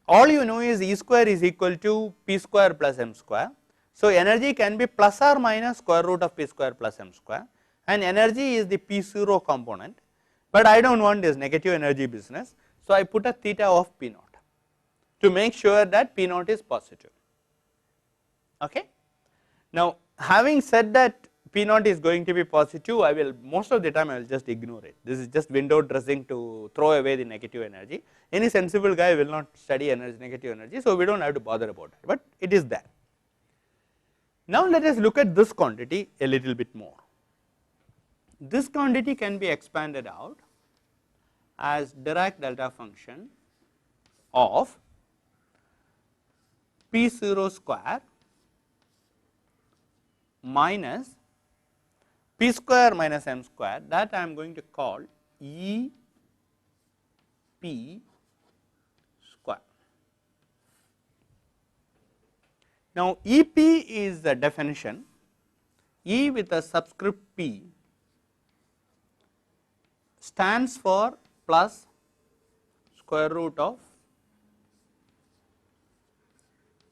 all you know is E square is equal to p square plus m square. So, energy can be plus or minus square root of p square plus m square, and energy is the p0 component, but I do not want this negative energy business. So, I put a theta of p naught to make sure that p naught is positive. Okay. Now, having said that p naught is going to be positive, I will most of the time I will just ignore it. This is just window dressing to throw away the negative energy. Any sensible guy will not study energy, negative energy, so we do not have to bother about it, but it is there. Now, let us look at this quantity a little bit more. This quantity can be expanded out as Dirac delta function of P0 square minus P square minus m square, that I am going to call E P square. Now, E P is the definition, E with a subscript P stands for plus square root of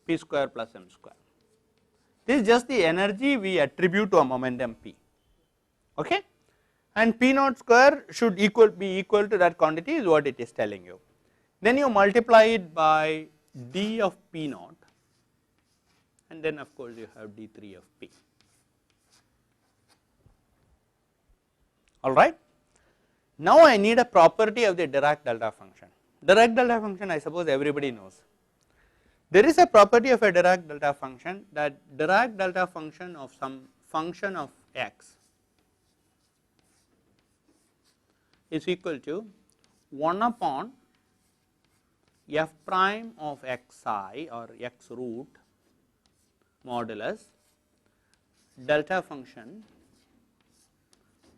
P square plus m square. This is just the energy we attribute to a momentum P, okay? And P naught square should be equal to that quantity is what it is telling you. Then you multiply it by d of P naught, and then of course you have d3 of P. All right. Now I need a property of the Dirac delta function. Dirac delta function, I suppose everybody knows. There is a property of a Dirac delta function, that Dirac delta function of some function of x is equal to 1 upon f prime of xi or x root modulus delta function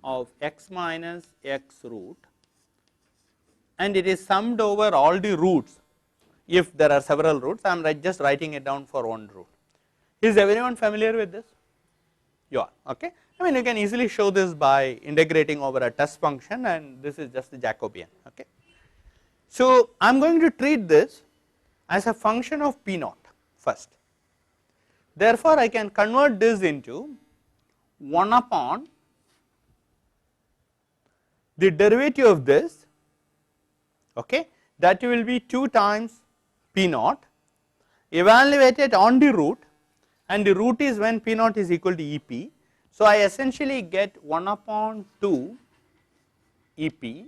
of x minus x root, and it is summed over all the roots. If there are several roots, I am just writing it down for one root. Is everyone familiar with this? You are, okay. I mean, you can easily show this by integrating over a test function, and this is just the Jacobian, okay. So, I am going to treat this as a function of P naught first. Therefore, I can convert this into 1 upon the derivative of this, okay, that will be 2 times P naught evaluated on the root, and the root is when P naught is equal to E P. So, I essentially get 1 upon 2 E P.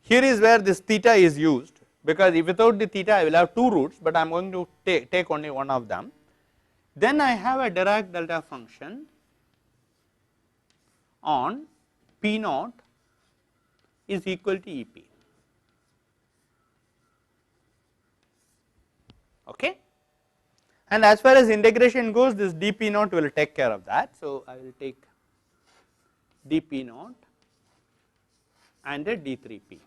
Here is where this theta is used, because if without the theta I will have 2 roots, but I am going to take only one of them. Then I have a Dirac delta function on P naught is equal to E P, okay. And as far as integration goes, this d P naught will take care of that. So, I will take d P naught and a d3 P,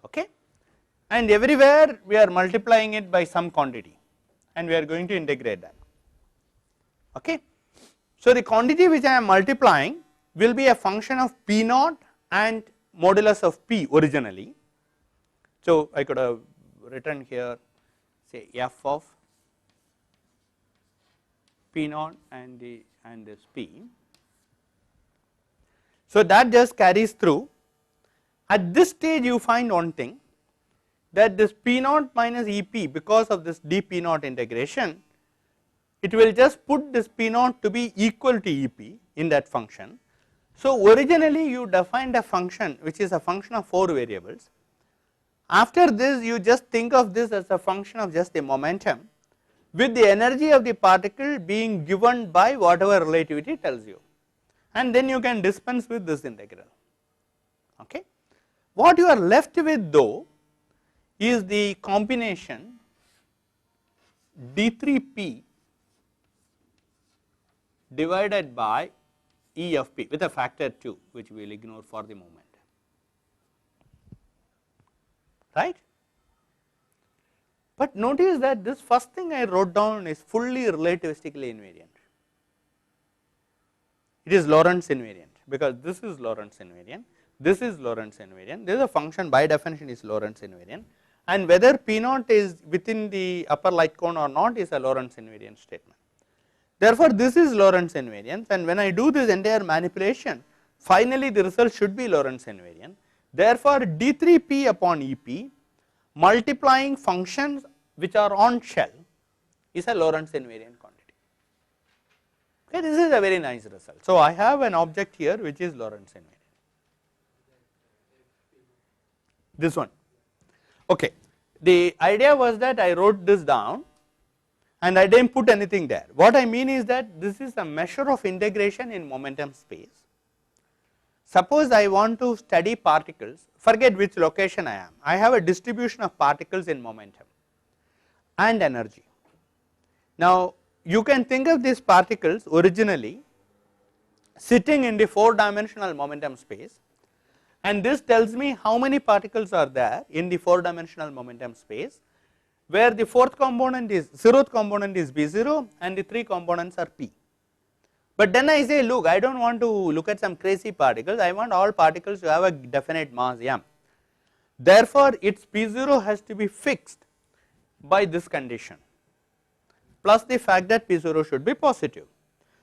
okay. And everywhere we are multiplying it by some quantity, and we are going to integrate that, okay. So, the quantity which I am multiplying will be a function of P naught and modulus of P originally. So, I could have written here say f of P naught and this P. So, that just carries through. At this stage you find one thing, that this P naught minus E P, because of this d P naught integration, it will just put this P naught to be equal to E P in that function. So, originally you defined a function which is a function of 4 variables. After this you just think of this as a function of just the momentum with the energy of the particle being given by whatever relativity tells you, and then you can dispense with this integral, okay. What you are left with though is the combination d3p divided by E of p with a factor 2, which we will ignore for the moment, right. But notice that this first thing I wrote down is fully relativistically invariant. It is Lorentz invariant, because this is Lorentz invariant, this is Lorentz invariant, this is a function by definition is Lorentz invariant, and whether P naught is within the upper light cone or not is a Lorentz invariant statement. Therefore, this is Lorentz invariance, and when I do this entire manipulation, finally the result should be Lorentz invariant. Therefore, d3p upon EP multiplying functions which are on shell is a Lorentz invariant quantity. Okay, this is a very nice result. So, I have an object here which is Lorentz invariant. This one. Okay. The idea was that I wrote this down and I did not put anything there. What I mean is that this is a measure of integration in momentum space. Suppose I want to study particles, forget which location I am, I have a distribution of particles in momentum and energy. Now, you can think of these particles originally sitting in the 4-dimensional momentum space, and this tells me how many particles are there in the 4-dimensional momentum space, where the 4th component is 0th component is B0 and the 3 components are P. But then I say, look, I do not want to look at some crazy particles, I want all particles to have a definite mass m. Therefore, its P0 has to be fixed by this condition, plus the fact that P0 should be positive.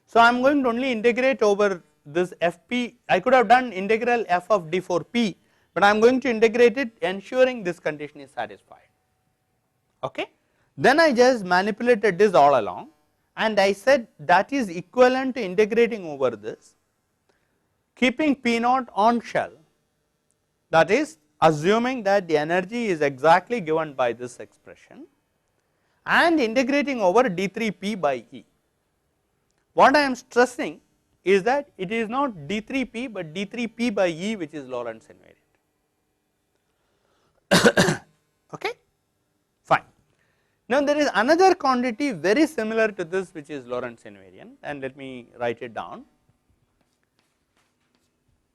So, I am going to only integrate over this Fp, I could have done integral f of d4p, but I am going to integrate it ensuring this condition is satisfied. Okay. Then I just manipulated this all along, and I said that is equivalent to integrating over this, keeping P naught on shell, that is assuming that the energy is exactly given by this expression, and integrating over d3p by E. What I am stressing is that it is not d3p but d3p by E which is Lorentz invariant. Okay, fine. Now, there is another quantity very similar to this which is Lorentz invariant, and let me write it down.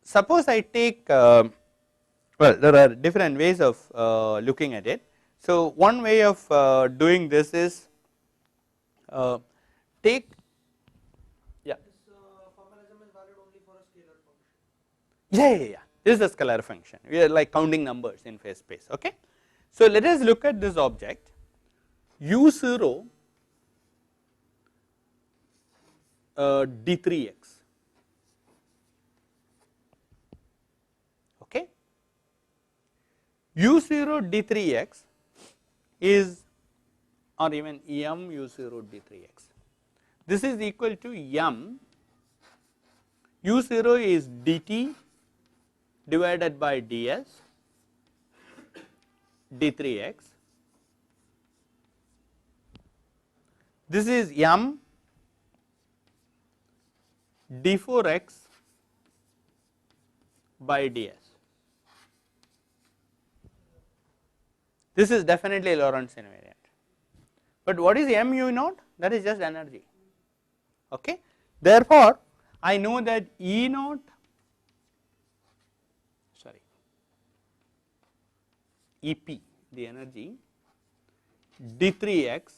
Suppose I take, well, there are different ways of looking at it. So, one way of doing this is take, yeah. This formalism is valid only for a scalar function. Yeah. This is a scalar function. We are like counting numbers in phase space. Okay. So, let us look at this object U0 d3x. Okay. U0 d3x is, or even m U0 d3x. This is equal to m U0 is dt divided by ds d3x. This is m d4x by ds. This is definitely Lorentz invariant. But what is mu naught? That is just energy. Okay. Therefore, I know that E naught, sorry, EP, the energy d3x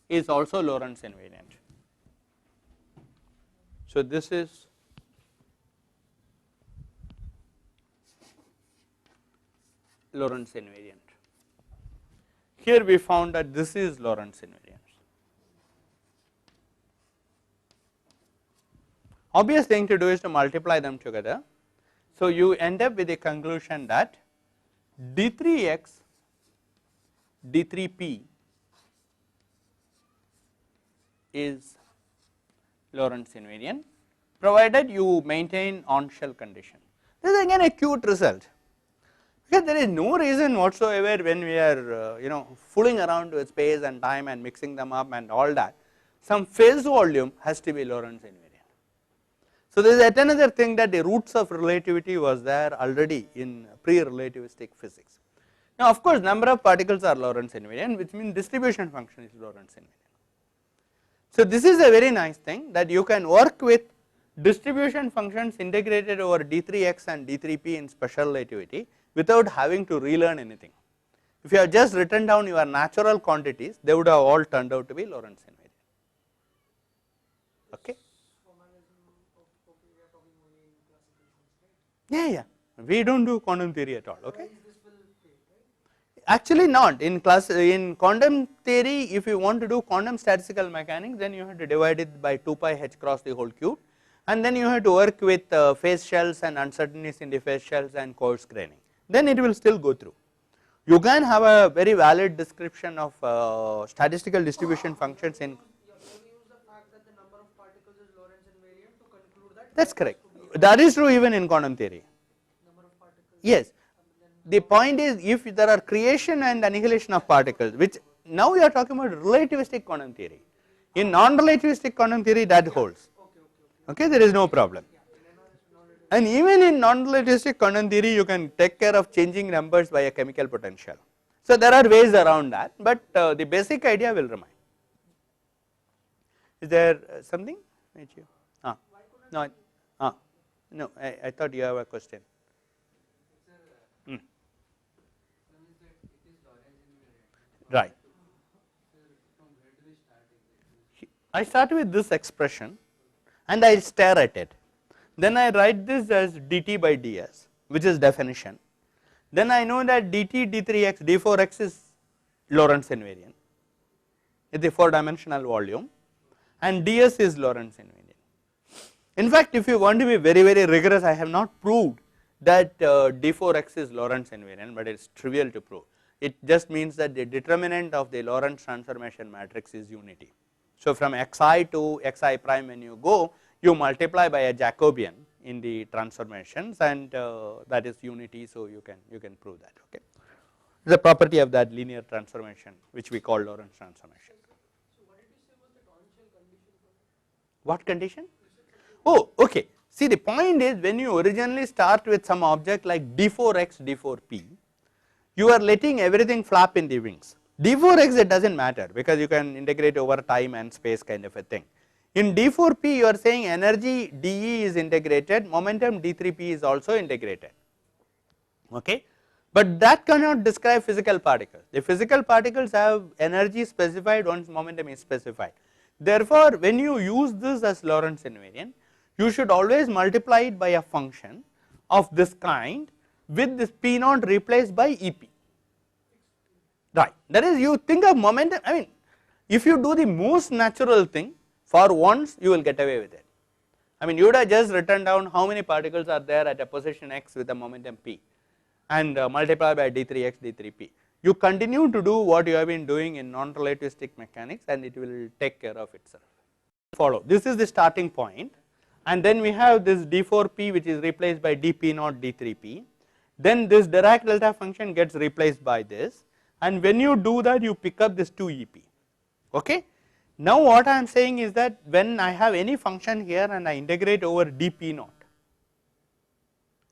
is also Lorentz invariant. So, this is Lorentz invariant. Here we found that this is Lorentz invariant. Obvious thing to do is to multiply them together. So, you end up with the conclusion that d3x d3p is Lorentz invariant, provided you maintain on shell condition. This is again a cute result, because there is no reason whatsoever when we are fooling around with space and time and mixing them up and all that, some phase volume has to be Lorentz invariant. So, there is yet another thing that the roots of relativity was there already in pre-relativistic physics. Now, of course, number of particles are Lorentz invariant, which means distribution function is Lorentz invariant. So, this is a very nice thing that you can work with distribution functions integrated over d3x and d3p in special relativity without having to relearn anything. If you have just written down your natural quantities, they would have all turned out to be Lorentz invariant. Okay. Yeah, we do not do quantum theory at all. Okay. Actually not in quantum theory. If you want to do quantum statistical mechanics, then you have to divide it by 2 pi h cross the whole cube, and then you have to work with phase shells and uncertainties in the phase shells and coarse graining, then it will still go through. You can have a very valid description of statistical distribution functions in. That is correct. That is true even in quantum theory. Yes. The point is, if there are creation and annihilation of particles, which now we are talking about relativistic quantum theory. In non-relativistic quantum theory that holds, okay, there is no problem. And even in non-relativistic quantum theory you can take care of changing numbers by a chemical potential. So there are ways around that, but the basic idea will remain. Is there something which you, no, no, I thought you have a question. Right. I start with this expression and I stare at it. Then I write this as dt by ds, which is definition. Then I know that dt, d3x, d4x is Lorentz invariant, is the 4-dimensional volume, and ds is Lorentz invariant. In fact, if you want to be very, very rigorous, I have not proved that d4x is Lorentz invariant, but it is trivial to prove. It just means that the determinant of the Lorentz transformation matrix is unity. So from xi to xi prime, when you go, you multiply by a Jacobian in the transformations, and that is unity. So you can prove that. Okay, the property of that linear transformation, which we call Lorentz transformation. So what did you say was the tangential condition? What condition? Oh, okay. See, the point is, when you originally start with some object like d4x, d4p, you are letting everything flap in the wings. d4x, it does not matter, because you can integrate over time and space kind of a thing. In d4p, you are saying energy dE is integrated, momentum d3p is also integrated. Okay, but that cannot describe physical particles. The physical particles have energy specified once momentum is specified. Therefore, when you use this as Lorentz invariant, you should always multiply it by a function of this kind with this p naught replaced by EP. Right, that is, you think of momentum, I mean, if you do the most natural thing, for once you will get away with it. I mean, you would have just written down how many particles are there at a position x with a momentum p, and multiply by d3x, d3p. You continue to do what you have been doing in non-relativistic mechanics, and it will take care of itself. Follow, this is the starting point, and then we have this d4p which is replaced by dp naught d3p. Then this Dirac delta function gets replaced by this, and when you do that, you pick up this 2EP. Okay. Now what I am saying is that when I have any function here and I integrate over dp naught,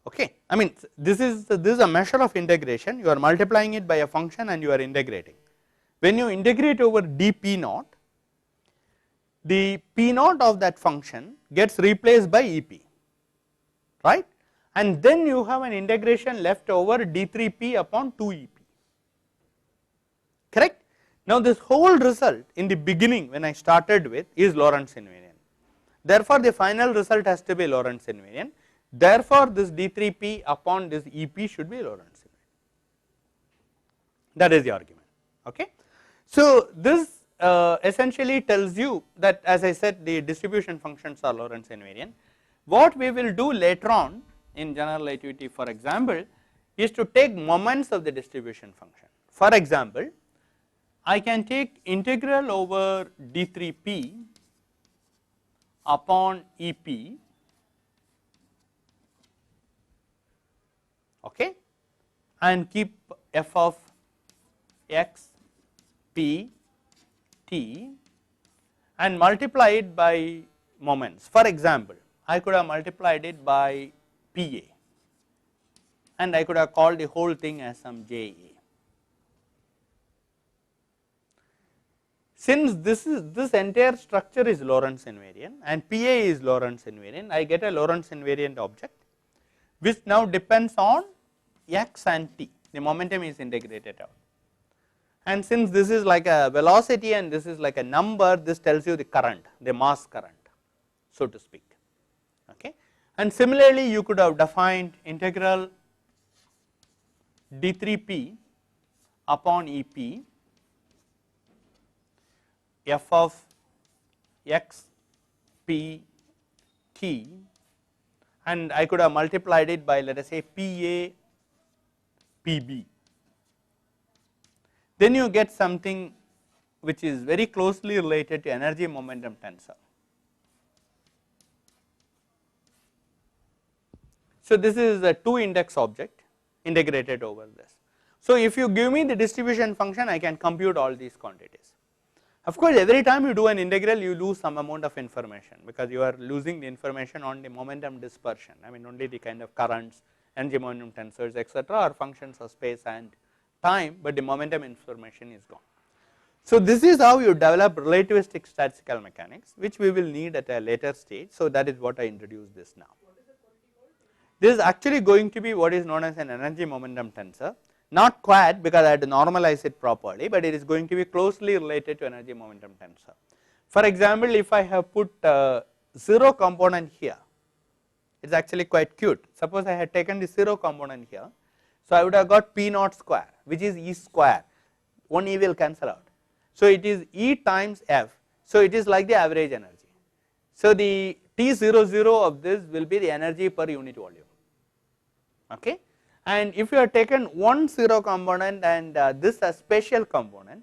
okay, I mean this is a measure of integration, you are multiplying it by a function and you are integrating. When you integrate over dp naught, the p naught of that function gets replaced by EP, right, and then you have an integration left over d3p upon 2EP, correct. Now this whole result in the beginning when I started with is Lorentz invariant, therefore the final result has to be Lorentz invariant, therefore this d3p upon this EP should be Lorentz invariant. That is the argument. Okay. So this essentially tells you that, as I said, the distribution functions are Lorentz invariant. What we will do later on in general relativity, for example, is to take moments of the distribution function. For example, I can take integral over d3p upon EP, okay, and keep f of x p t and multiply it by moments. For example, I could have multiplied it by PA, and I could have called the whole thing as some JA. Since this entire structure is Lorentz invariant and PA is Lorentz invariant, I get a Lorentz invariant object which now depends on x and t, the momentum is integrated out. And since this is like a velocity and this is like a number, this tells you the current, the mass current, so to speak. Okay. And similarly, you could have defined integral d3p upon EP f of x p t, and I could have multiplied it by, let us say, PA PB. Then you get something which is very closely related to energy momentum tensor. So this is a 2 index object integrated over this. So, if you give me the distribution function, I can compute all these quantities. Of course, every time you do an integral, you lose some amount of information, because you are losing the information on the momentum dispersion. I mean, only the kind of currents, energy momentum tensors, etc., are functions of space and time, but the momentum information is gone. So, this is how you develop relativistic statistical mechanics, which we will need at a later stage. So, that is what I introduced this now. This is actually going to be what is known as an energy momentum tensor, not quite, because I had to normalize it properly, but it is going to be closely related to energy momentum tensor. For example, if I have put 0 component here, it is actually quite cute. Suppose I had taken the 0 component here, so I would have got P naught square, which is E square, one E will cancel out. So, it is E times F, so it is like the average energy. So, the T00 of this will be the energy per unit volume, okay. And if you have taken one 0 component and this a spatial component,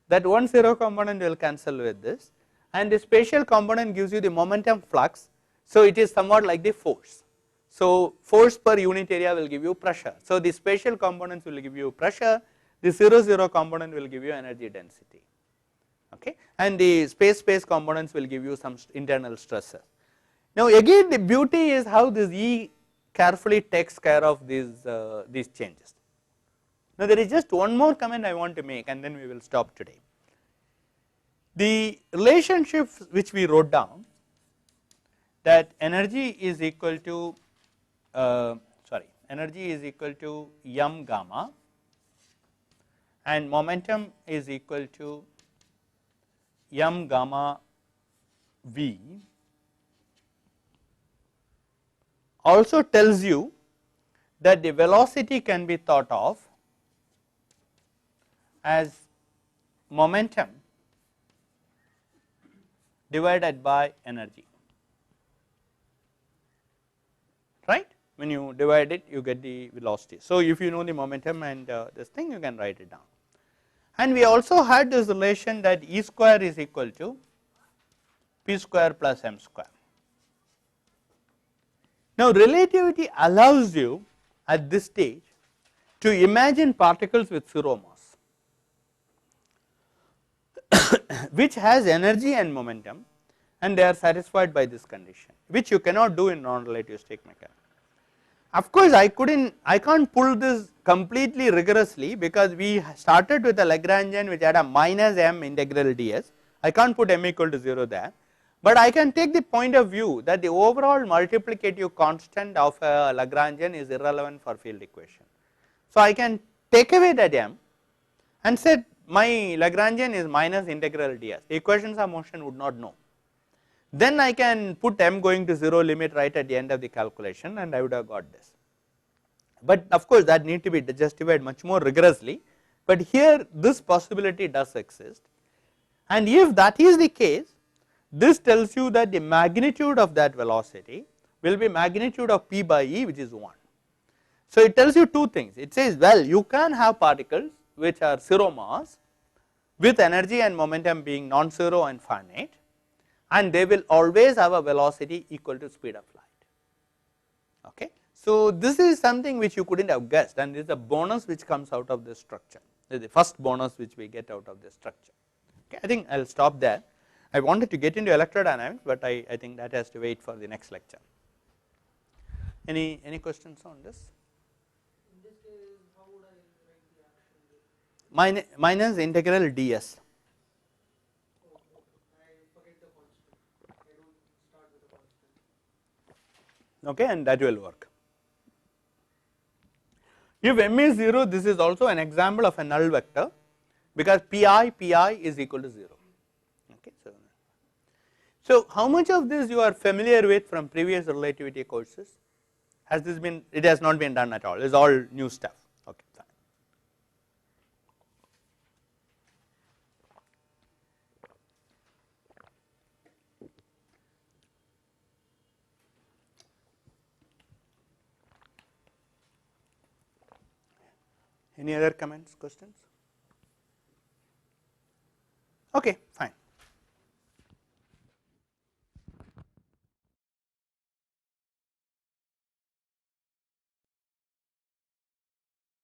that one 0 component will cancel with this, and the spatial component gives you the momentum flux. So, it is somewhat like the force. So, force per unit area will give you pressure. So, the spatial components will give you pressure, the 0 component will give you energy density, okay, and the space components will give you some internal stresses. Now, again the beauty is how this E carefully takes care of these changes. Now, there is just one more comment I want to make, and then we will stop today. The relationship which we wrote down, that energy is equal to energy is equal to m gamma and momentum is equal to m gamma v, also tells you that the velocity can be thought of as momentum divided by energy, right. When you divide it, you get the velocity. So, if you know the momentum and this thing, you can write it down. And we also had this relation that E square is equal to P square plus m square. Now, relativity allows you at this stage to imagine particles with 0 mass, which has energy and momentum, and they are satisfied by this condition, which you cannot do in non-relativistic mechanics. Of course, I can't pull this completely rigorously, because we started with a Lagrangian which had a minus m integral ds. I can't put m equal to 0 there, but I can take the point of view that the overall multiplicative constant of a Lagrangian is irrelevant for field equation. So, I can take away that m and say my Lagrangian is minus integral ds, the equations of motion would not know. Then I can put m going to 0 limit right at the end of the calculation, and I would have got this. But of course, that need to be justified much more rigorously, but here this possibility does exist, and if that is the case, this tells you that the magnitude of that velocity will be magnitude of p by e, which is 1. So, it tells you two things. It says, well, you can have particles which are 0 mass with energy and momentum being non-zero and finite, and they will always have a velocity equal to speed of light. Okay. So, this is something which you could not have guessed, and this is a bonus which comes out of this structure. This is the first bonus which we get out of this structure. Okay. I think I will stop there. I wanted to get into electrodynamics, but I think that has to wait for the next lecture. Any questions on this? In this case, how would I write the action? Minus integral ds. Okay, and that will work. If m is 0, this is also an example of a null vector, because pi is equal to 0. Okay, so how much of this you are familiar with from previous relativity courses? Has this been? It has not been done at all. It is all new stuff. Okay, fine. Any other comments, questions? Okay, fine.